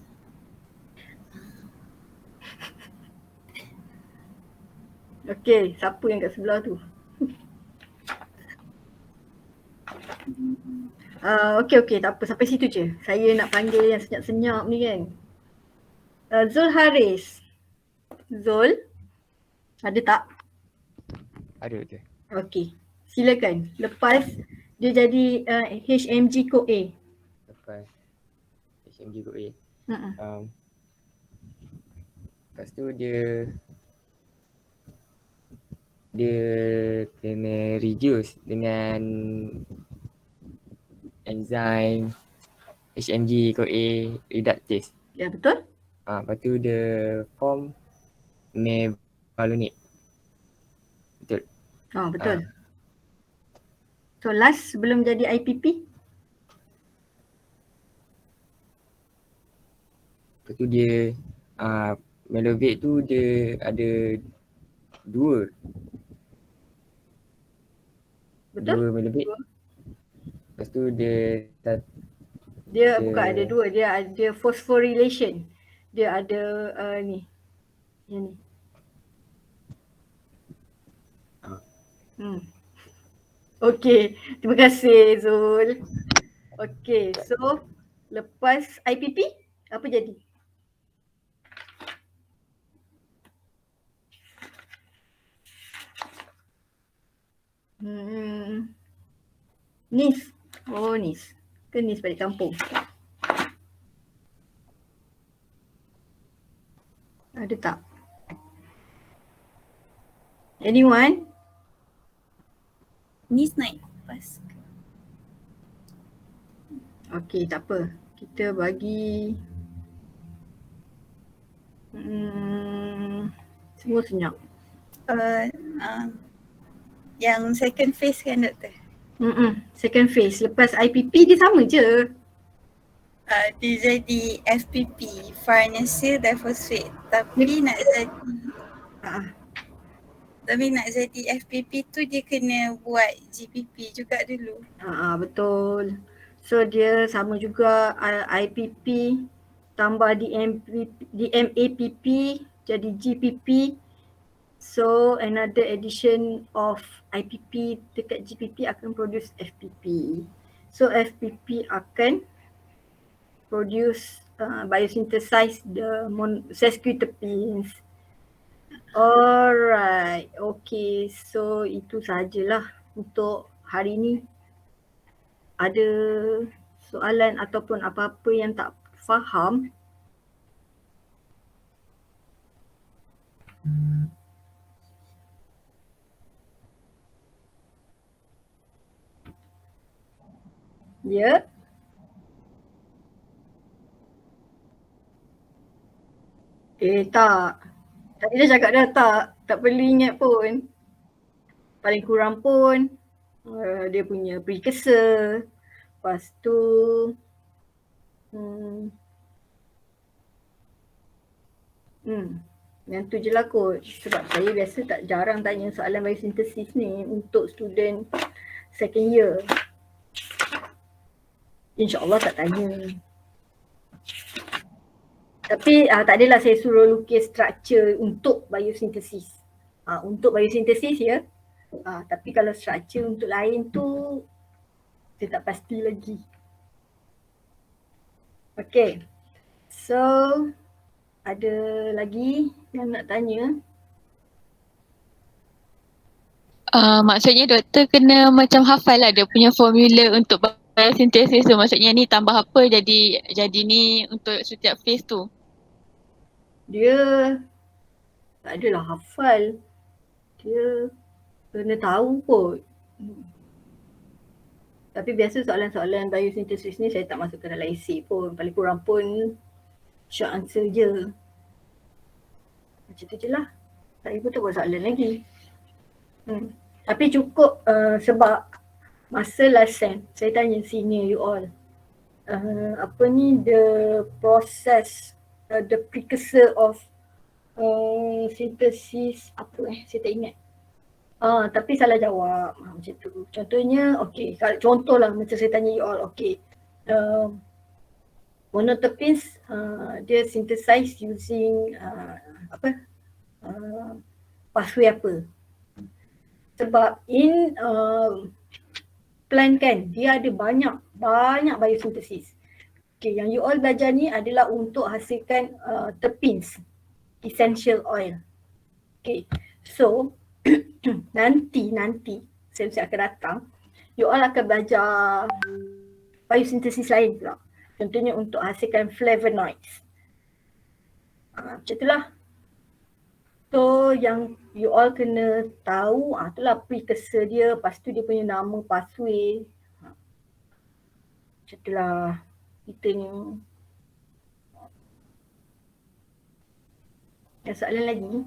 Okay, siapa yang kat sebelah tu? Okay, tak apa, sampai situ je. Saya nak panggil yang senyap-senyap ni kan. Zul Haris. Zul, ada tak? Ada je. Okay, silakan. Lepas dia jadi HMG-CoA. Lepas HMG kot A. Uh-uh. Lepas tu dia kena reduce dengan enzim HMG kot A reductase. Ya, betul? Lepas tu dia form mevalonate. Betul. Betul. So last sebelum jadi IPP? Lepas tu dia melovate tu dia ada dua melovate. Lepas tu dia bukan ada dua, dia ada phosphorylation. Dia ada ni. Yang ni. Okay, terima kasih Zul. Okay, so lepas IPP apa jadi? NIS. NIS. Ke NIS balik kampung? Ada tak? Anyone? NIS naik pas. Okay, tak apa. Kita bagi semua senyap. Yang second phase kan doktor? Second phase. Lepas IPP dia sama je. Dia jadi FPP, farnesyl diphosphate. Tapi nak jadi FPP tu dia kena buat GPP juga dulu. Betul. So dia sama juga IPP tambah DMAPP jadi GPP. So another addition of IPP dekat GPP akan produce FPP. So FPP akan produce biosynthesize the sesquiterpenes. Alright, okay, so itu sajalah untuk hari ni. Ada soalan ataupun apa-apa yang tak faham? Ya? Tak. Tadi dah cakap dah tak perlu ingat pun. Paling kurang pun dia punya precursor. Lepas tu yang tu je lah kot. Sebab saya biasa tak jarang tanya soalan biosintesis ni untuk student second year. InsyaAllah tak tanya. Tapi tak adalah saya suruh lukis structure untuk biosintesis. Untuk biosintesis ya. Tapi kalau structure untuk lain tu saya tak pasti lagi. Okay. So ada lagi yang nak tanya? Maksudnya doktor kena macam hafal lah dia punya formula untuk biosintesis tu. Maksudnya ni tambah apa jadi ni untuk setiap phase tu. Dia Tak adalah hafal. Dia kena tahu kot. Tapi biasa soalan-soalan biosynthesis ni saya tak masukkan dalam esei pun. Paling kurang pun short answer je. Macam tu je lah. Saya pun tak buat soalan lagi. Tapi cukup sebab masa last sem saya tanya senior you all. Apa ni the process, the precursor of synthesis apa saya tak ingat. Tapi salah jawab macam tu. Contohnya contohlah macam saya tanya you all, monoterpenes dia synthesize using pathway apa. Sebab in plant kan dia ada banyak biosintesis. Yang you all belajar ni adalah untuk hasilkan terpenes, essential oil. So nanti saya akan datang, you all akan belajar biosintesis lain pula. Contohnya untuk hasilkan flavonoids. Macam itulah. So yang you all kena tahu itulah precursor dia, lepas tu dia punya nama pathway. Macam itulah kita ni. Ada soalan lagi?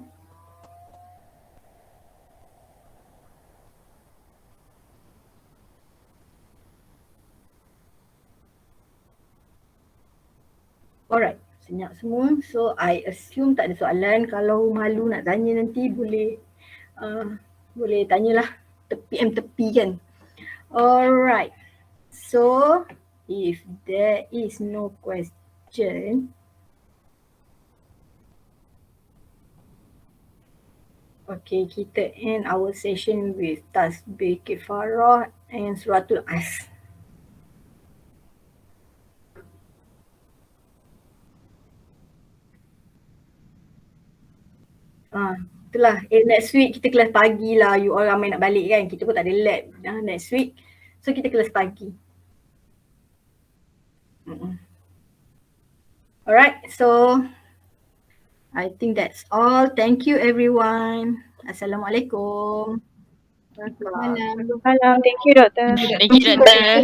Alright, senyap semua. So I assume tak ada soalan. Kalau malu nak tanya nanti boleh tanyalah tepi kan. Alright. So if there is no question, okay, kita end our session with tasbih kifarah and suratul as. Itulah. Next week kita kelas pagi lah. You all ramai nak balik kan. Kita pun tak ada lab next week. So kita kelas pagi. Alright. So I think that's all. Thank you everyone. Assalamualaikum. Malam. Malam. Thank you, Doktor. Thank you, Doktor.